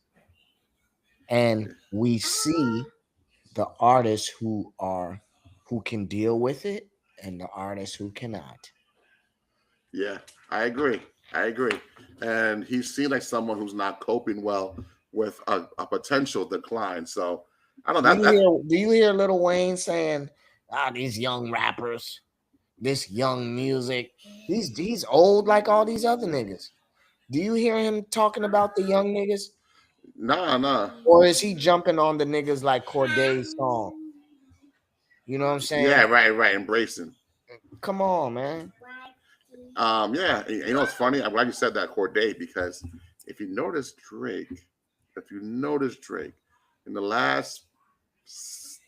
S1: And we see the artists who can deal with it and the artists who cannot.
S2: yeah, I agree. I agree. And he seemed like someone who's not coping well with a potential decline. So I don't know. That
S1: Do you hear Lil Wayne saying, these young rappers, this young music, he's old like all these other niggas. Do you hear him talking about the young niggas?
S2: nah.
S1: Or is he jumping on the niggas like Corday's song? You know what I'm
S2: Yeah,
S1: saying?
S2: right. Embracing.
S1: Come on, man.
S2: Yeah. It's funny. I'm glad you said that, Corday, because if you notice Drake, in the last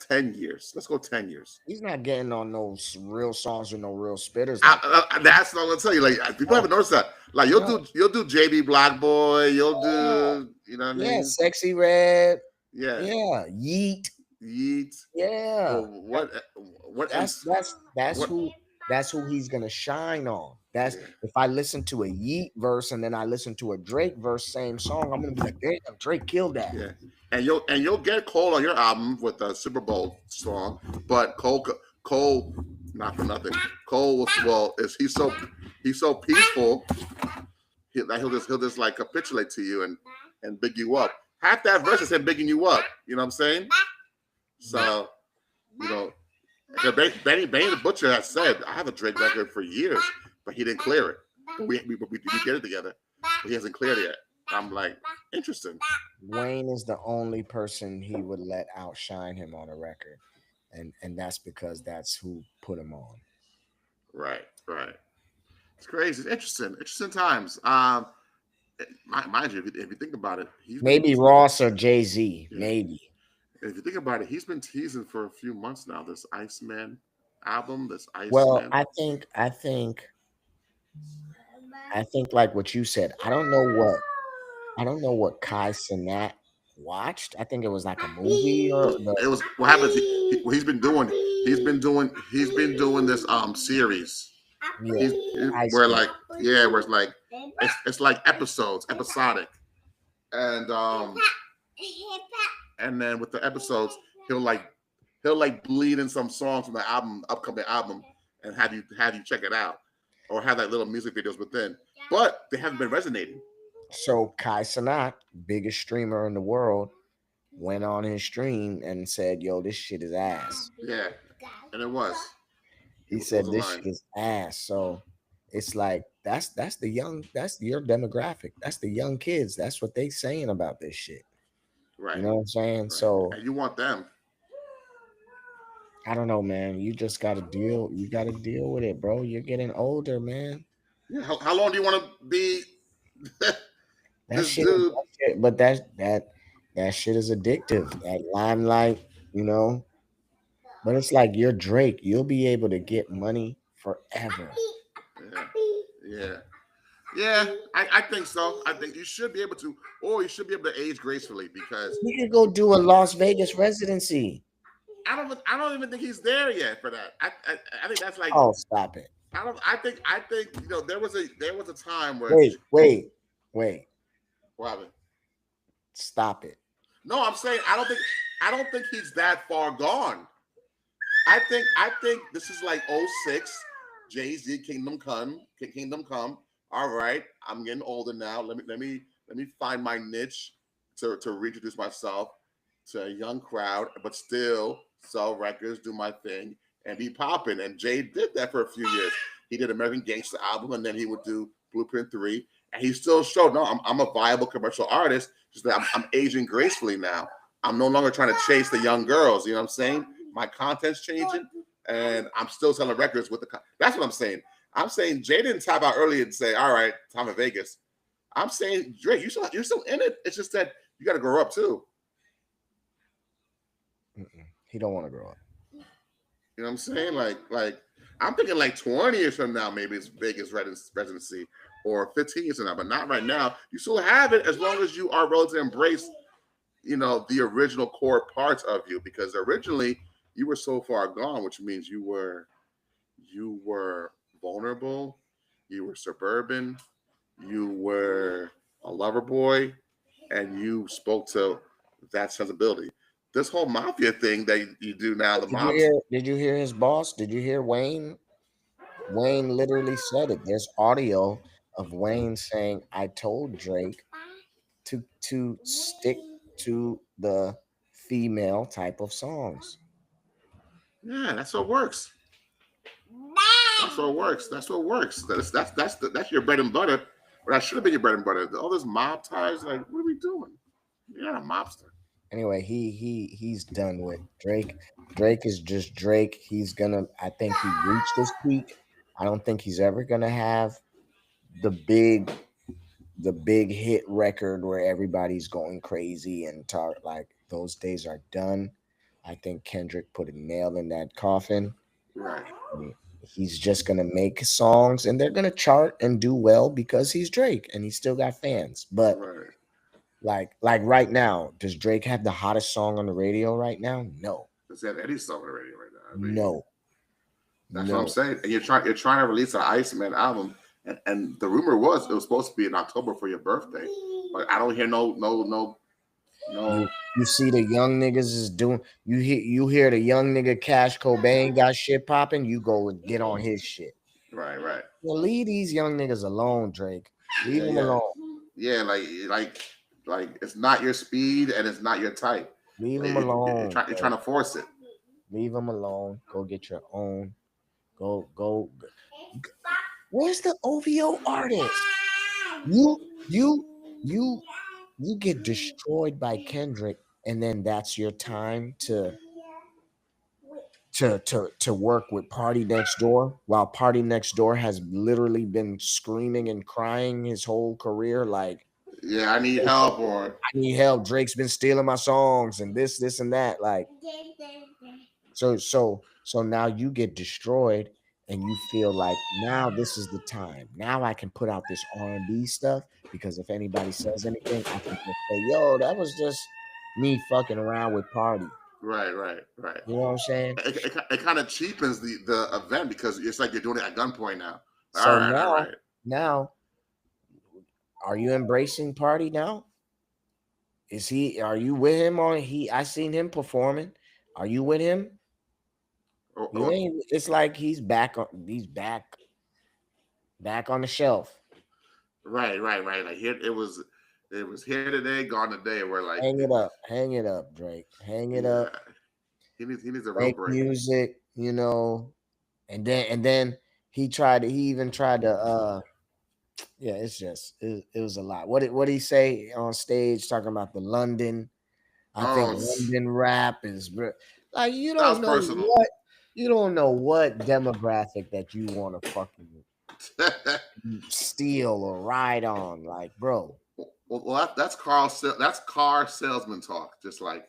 S2: 10 years, let's go 10 years.
S1: He's not getting on those real songs with no real spitters like
S2: That's what I'm gonna tell you. Like, people
S1: no,
S2: haven't noticed that. Like,
S1: no.
S2: you'll do JB Black Boy. You'll
S1: Yeah,
S2: do, you know what I
S1: yeah,
S2: mean?
S1: Sexy Red.
S2: Yeah.
S1: Yeah, Yeet.
S2: Yeet.
S1: Yeah.
S2: Well, what
S1: That's
S2: MC,
S1: that's that's
S2: what?
S1: who that's who he's gonna shine on. That's
S2: Yeah,
S1: if I listen to a Yeet verse and then I listen to a Drake verse, same song, I'm gonna be like, damn, Drake killed that.
S2: yeah. And you'll get Cole on your album with the Super Bowl song, but Cole, not for nothing. Cole was, well, is he's so peaceful, that he'll just like capitulate to you and big you up. Half that verse is him bigging you up. You know what I'm saying? So, you know, Benny the Butcher has said, I have a Drake record for years, but he didn't clear it. We get it together, but he hasn't cleared it yet. I'm like, interesting.
S1: Wayne is the only person he would let outshine him on a record. And that's because that's who put him on.
S2: Right. It's crazy. It's interesting times. Mind you, if you think about it, he's been,
S1: Maybe Ross or Jay-Z.
S2: yeah.
S1: Maybe.
S2: If you think about it, he's been teasing for a few months now. This Iceman album, this
S1: Well,
S2: Iceman.
S1: I think like what you said. I don't know what Kai Cenat watched. I think it was like a movie or the
S2: It was what happens. He's been doing. He's been doing this series.
S1: yeah,
S2: He's
S1: Ice
S2: where
S1: Cube.
S2: like, yeah, where it's like episodes, episodic, and and then with the episodes, he'll like bleed in some songs from the upcoming album, and have you check it out, or have like little music videos within. But they haven't been resonating.
S1: So Kai Cenat, biggest streamer in the world, went on his stream and said, "Yo, this shit is ass."
S2: Yeah, and it was.
S1: He
S2: It was
S1: said,
S2: a
S1: "This
S2: line.
S1: shit is ass." So it's like that's your demographic. That's the young kids. That's what they saying about this shit. You
S2: Right,
S1: know what I'm saying?
S2: right.
S1: So
S2: And you want them.
S1: I don't know, man. You just gotta deal. You gotta deal with it, bro. You're getting older, man.
S2: Yeah. How long do you want to be
S1: That
S2: this
S1: shit,
S2: dude?
S1: but that shit is addictive. That limelight, you know. But it's like you're Drake. You'll be able to get money forever.
S2: Yeah, yeah. Yeah, I think so. I think you should be able to, or you should be able to age gracefully because
S1: He could go do a Las Vegas residency.
S2: I don't even think he's there yet for that. I think that's like
S1: Oh, stop it.
S2: I think there was a time where
S1: Wait, wait, wait.
S2: what happened?
S1: Stop it.
S2: No, I'm saying I don't think he's that far gone. I think this is like '06, Jay-Z Kingdom Come. All right, I'm getting older now. Let me find my niche to reintroduce myself to a young crowd, but still sell records, do my thing, and be popping. And Jay did that for a few years. He did American Gangster album, and then he would do Blueprint 3. And he still showed, no, I'm a viable commercial artist. Just that I'm aging gracefully now. I'm no longer trying to chase the young girls. You know what I'm saying? My content's changing, and I'm still selling records with the. That's what I'm saying. I'm saying Jay didn't tap out early and say, "All right, time in Vegas." I'm saying Drake, you're still in it. It's just that you got to grow up too.
S1: He don't want to grow up.
S2: You know what I'm saying? Like I'm thinking like 20 years from now, maybe it's Vegas residency, or 15 years from now, but not right now. You still have it as long as you are willing to embrace, the original core parts of you, because originally you were so far gone, which means you were vulnerable, you were suburban, you were a lover boy, and you spoke to that sensibility. This whole mafia thing that you do now, the
S1: Did you
S2: mobs.
S1: hear? Did you hear his boss? Did you hear Wayne? Wayne literally said it. There's audio of Wayne saying, "I told Drake to stick to the female type of songs."
S2: Yeah, that's what works. That's what works. That's what works. That's your bread and butter. Or that should have been your bread and butter. All this mob ties, like, what are we doing? You're not a mobster.
S1: Anyway, he's done with Drake. Drake is just Drake. He's gonna. I think he reached his peak. I don't think he's ever gonna have the big the big hit record where everybody's going crazy and talk like those days are done. I think Kendrick put a nail in that coffin.
S2: Right.
S1: And he's just gonna make songs and they're gonna chart and do well because he's Drake and he's still got fans. But
S2: Right.
S1: like right now, does Drake have the hottest song on the radio right now? No.
S2: Does he have any song already right now? I mean,
S1: No.
S2: that's what I'm
S1: No.
S2: saying. And you're trying to release an Iceman album, and the rumor was it was supposed to be in October for your birthday, but I don't hear no.
S1: You see the young niggas is doing you hear the young nigga Cash Cobain got shit popping, you go and get on his shit.
S2: Right, right.
S1: Well, leave these young niggas alone, Drake. Leave
S2: Yeah,
S1: them
S2: yeah,
S1: alone.
S2: yeah. Like it's not your speed and it's not your type.
S1: Leave
S2: Like,
S1: them alone,
S2: you're trying
S1: bro.
S2: to force it.
S1: Leave them alone. Go get your own. Go. Where's the OVO artist? You you you you get destroyed by Kendrick, and then that's your time to work with Party Next Door, while Party Next Door has literally been screaming and crying his whole career like,
S2: Yeah, I need help or
S1: I need help. Drake's been stealing my songs and this and that. Like, so now you get destroyed and you feel like now this is the time. Now I can put out this R&B stuff because if anybody says anything, I can just say, yo, that was just me fucking around with Party.
S2: right, right, right.
S1: You know what I'm saying?
S2: It kind of cheapens the event because it's like you're doing it at gunpoint now. All
S1: So
S2: right, all right.
S1: now are you embracing Party now? Are you with him on I seen him performing. Are you with him? You
S2: Or
S1: ain't it's like he's back on the shelf.
S2: right, right, right. Like here, it was here today, gone today. Where like,
S1: Hang it up, Drake. Hang it
S2: yeah,
S1: up.
S2: he needs a real
S1: Make
S2: break.
S1: music, and then he even tried to yeah, it was a lot. What did he say on stage talking about the London? I think
S2: Oh,
S1: London rap like
S2: that was personal.
S1: you don't know what demographic that you want to fucking steal or ride on. Like, bro,
S2: That's that's car salesman talk. Just like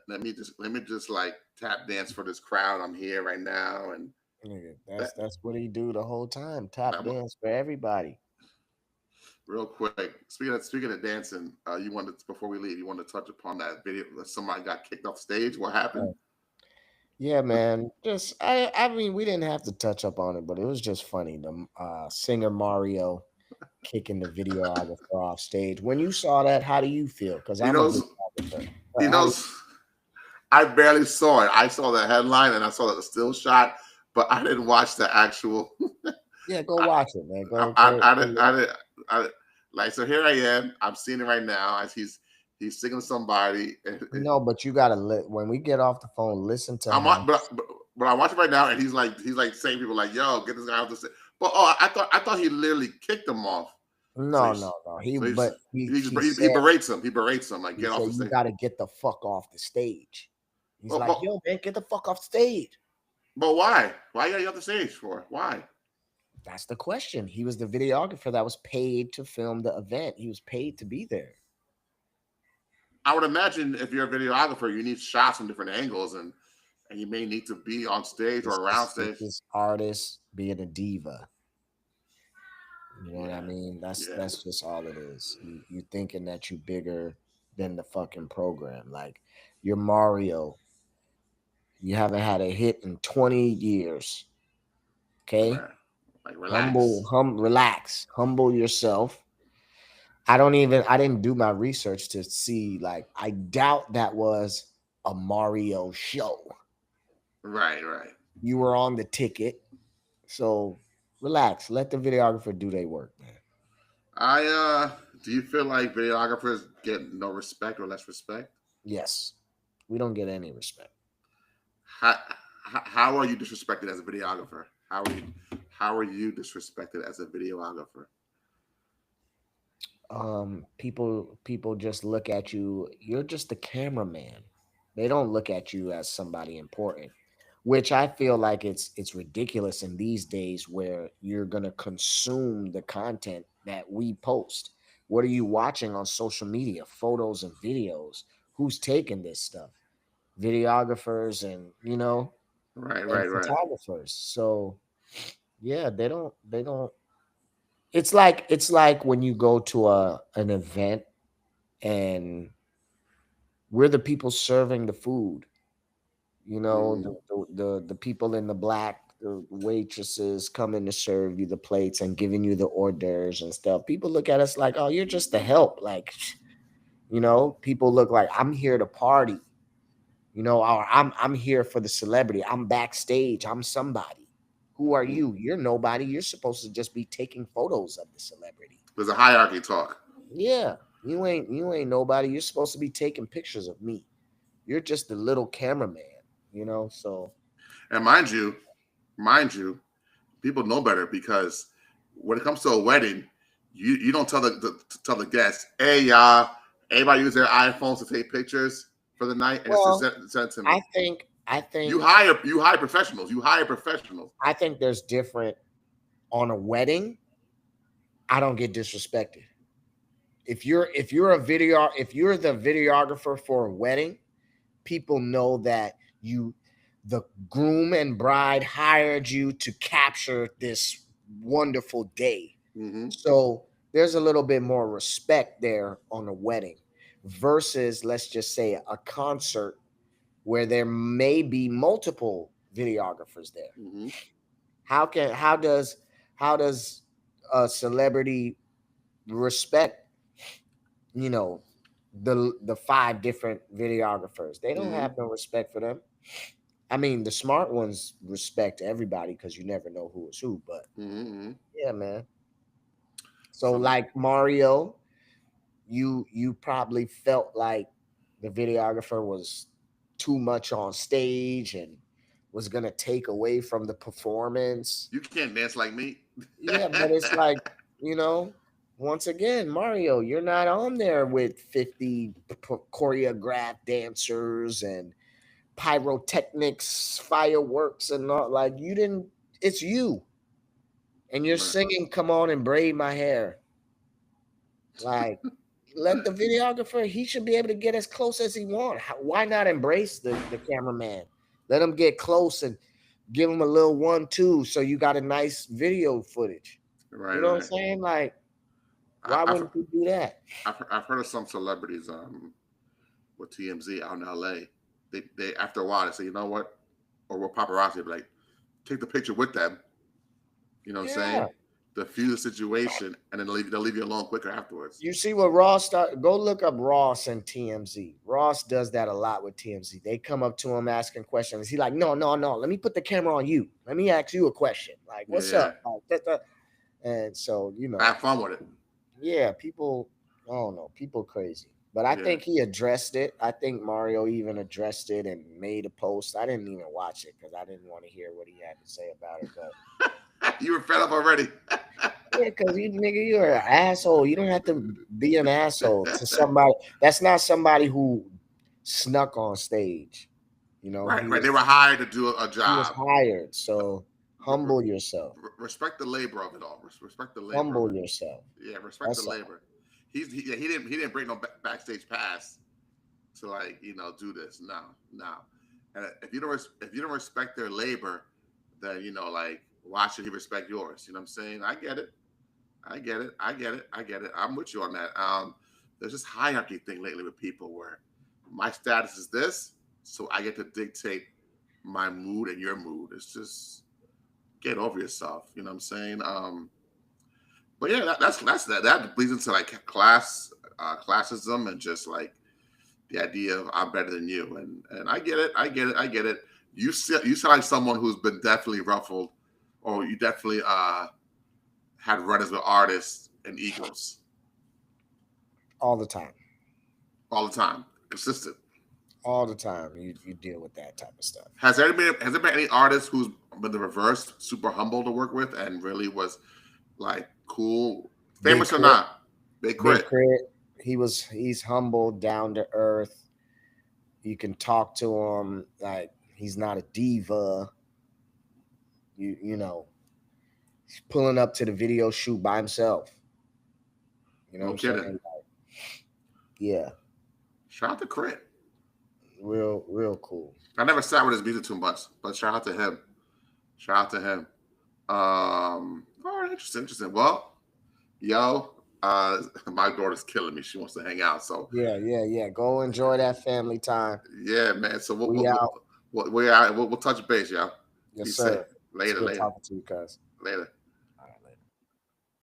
S2: let me just like tap dance for this crowd. I'm here right now, and
S1: nigga,
S2: that,
S1: that's what he do the whole time. Tap
S2: I'm,
S1: dance for everybody.
S2: Real quick, speaking of dancing, you wanted before we leave, you wanted to touch upon that video that somebody got kicked off stage. What happened?
S1: Yeah, man. Just I mean, we didn't have to touch up on it, but it was just funny. The singer Mario kicking the videographer off stage. When you saw that, how do you feel? Because
S2: You
S1: I'm a
S2: know,
S1: videographer.
S2: you
S1: How
S2: know,
S1: do
S2: I barely saw it. I saw the headline and I saw the still shot, but I didn't watch the actual.
S1: Yeah, go
S2: I,
S1: watch it, man.
S2: I,
S1: Go
S2: I,
S1: go
S2: I,
S1: go
S2: didn't- I,
S1: watch.
S2: didn't- I, like so here I am. I'm seeing it right now as he's singing to somebody.
S1: No, but you gotta when we get off the phone, listen to
S2: I'm
S1: how.
S2: wa- but I watch it right now, and he's like saying people like, "Yo, get this guy off the stage." But I thought he literally kicked him off. So
S1: No,
S2: he's
S1: no, no.
S2: so he's
S1: But he
S2: he just
S1: he
S2: he
S1: said
S2: berates him. He berates him like
S1: he
S2: get off
S1: said
S2: the
S1: you
S2: stage.
S1: gotta get the fuck off the stage. He's
S2: But
S1: like,
S2: but,
S1: yo, man, get the fuck off stage.
S2: but why? Why you gotta get off the stage for? Why?
S1: That's the question. He was the videographer that was paid to film the event. He was paid to be there.
S2: I would imagine if you're a videographer, you need shots from different angles, and you may need to be on stage or around
S1: This
S2: stage.
S1: is artist being a diva. You know what I
S2: Yeah,
S1: mean?
S2: yeah,
S1: That's just all it is. You thinking that you bigger than the fucking program. Like you're Mario. You haven't had a hit in 20 years. Okay?
S2: right. Like relax.
S1: Relax, humble yourself. I didn't do my research to see, like, I doubt that was a Mario show.
S2: Right, right.
S1: You were on the ticket. So relax. Let the videographer do their work, man.
S2: Do you feel like videographers get no respect or less respect?
S1: Yes. We don't get any respect.
S2: How how are you disrespected as a videographer? How are you disrespected as a videographer?
S1: People just look at you, you're just the cameraman. They don't look at you as somebody important, which I feel like it's ridiculous in these days where you're going to consume the content that we post. What are you watching on social media? Photos and videos. Who's taking this stuff? Videographers and,
S2: Right,
S1: and
S2: right, right.
S1: photographers. So yeah, they don't it's like when you go to an event and we're the people serving the food.
S2: Hmm.
S1: The people in the black, the waitresses coming to serve you the plates and giving you the hors d'oeuvres and stuff. People look at us like, oh, you're just the help. Like, people look like I'm here to party. Or I'm here for the celebrity. I'm backstage. I'm somebody. Who are you? You're nobody. You're supposed to just be taking photos of the celebrity.
S2: There's a hierarchy talk.
S1: Yeah, you ain't nobody. You're supposed to be taking pictures of me. You're just the little cameraman. So
S2: And mind you, people know better because when it comes to a wedding, you don't tell the guests, hey y'all, everybody use their iPhones to take pictures for the night and it's
S1: well,
S2: sent to
S1: I
S2: me.
S1: think I
S2: You
S1: think
S2: hire you hire professionals. You hire professionals.
S1: I think there's different on a wedding. I don't get disrespected. If you're the videographer for a wedding, people know that the groom and bride hired you to capture this wonderful day.
S2: Hmm.
S1: So there's a little bit more respect there on a wedding versus, let's just say, a concert where there may be multiple videographers there.
S2: Hmm.
S1: How can how does a celebrity respect, you know, the five different videographers? They don't
S2: Hmm.
S1: have no respect for them. I mean, the smart ones respect everybody because you never know who is who. But
S2: Hmm.
S1: yeah, man. So
S2: So
S1: like Mario, you probably felt like the videographer was too much on stage and was gonna take away from the performance.
S2: you can't dance like me.
S1: Yeah, but it's like, you know, once again, Mario, you're not on there with 50 choreographed dancers and pyrotechnics, fireworks, and all. Like, you didn't, it's you. And you're
S2: Right.
S1: singing, Come On and Braid My Hair. Like, let the videographer, he should be able to get as close as he wants. Why not embrace the cameraman? Let him get close and give him a little 1-2 so you got a nice video footage. You
S2: Right,
S1: know what I'm
S2: right.
S1: saying? Like, Why
S2: I've
S1: wouldn't you do that?
S2: I've heard of some celebrities with TMZ out in LA. They after a while they say, you know what, or with paparazzi, be like, take the picture with them. You know what I'm
S1: Yeah.
S2: saying? Defuse the situation, and then they'll leave you alone quicker afterwards.
S1: You see what Ross start? Go look up Ross and TMZ. Ross does that a lot with TMZ. They come up to him asking questions. He's like, no, no, no. Let me put the camera on you. Let me ask you a question. Like,
S2: Yeah,
S1: what's
S2: yeah.
S1: up? Like, and so,
S2: Have fun with it.
S1: yeah, people, I don't know, people crazy. But I
S2: Yeah.
S1: think he addressed it. I think Mario even addressed it and made a post. I didn't even watch it because I didn't want to hear what he had to say about it. But
S2: You were fed up already.
S1: yeah, because you nigga, you're an asshole. You don't have to be an asshole to somebody. That's not somebody who snuck on stage. You know,
S2: Right, right. They were hired to do a
S1: he was
S2: job.
S1: hired. So humble yourself.
S2: Respect the labor of it all. Respect the labor.
S1: Humble yourself.
S2: Yeah, respect
S1: That's
S2: the
S1: all.
S2: labor. He didn't bring no backstage pass to like do this. No, no. And if you don't respect their labor, then like why should he respect yours? You know what I'm saying? I get it. I get it. I get it. I get it. I'm with you on that. There's this hierarchy thing lately with people where my status is this, so I get to dictate my mood and your mood. It's just get over yourself. You know what I'm saying? But yeah, that bleeds into like classism and just like the idea of I'm better than you. And I get it. I get it. I get it. You sound like someone who's been definitely ruffled, or you definitely had runners with artists and egos
S1: All the time.
S2: all the time, consistent.
S1: All the time. You deal with that type of stuff.
S2: Has there been any artist who's been the reverse, super humble to work with, and really was like cool, famous or not? Big Crit.
S1: Big Crit. He's humble, down to earth. You can talk to him like he's not a diva. You know, he's pulling up to the video shoot by himself. You know
S2: No
S1: what I'm
S2: kidding.
S1: saying? Like, yeah,
S2: Shout out to Crit.
S1: real cool.
S2: I never sat with his music too much, but shout out to him. Shout out to him. All right, interesting. Well, yo, my daughter's killing me. She wants to hang out. So
S1: Yeah. Go enjoy that family time.
S2: yeah, man. So
S1: We out.
S2: we'll touch base, y'all.
S1: Yes,
S2: Be
S1: sir.
S2: safe. Later.
S1: It's good talking to you guys.
S2: Later.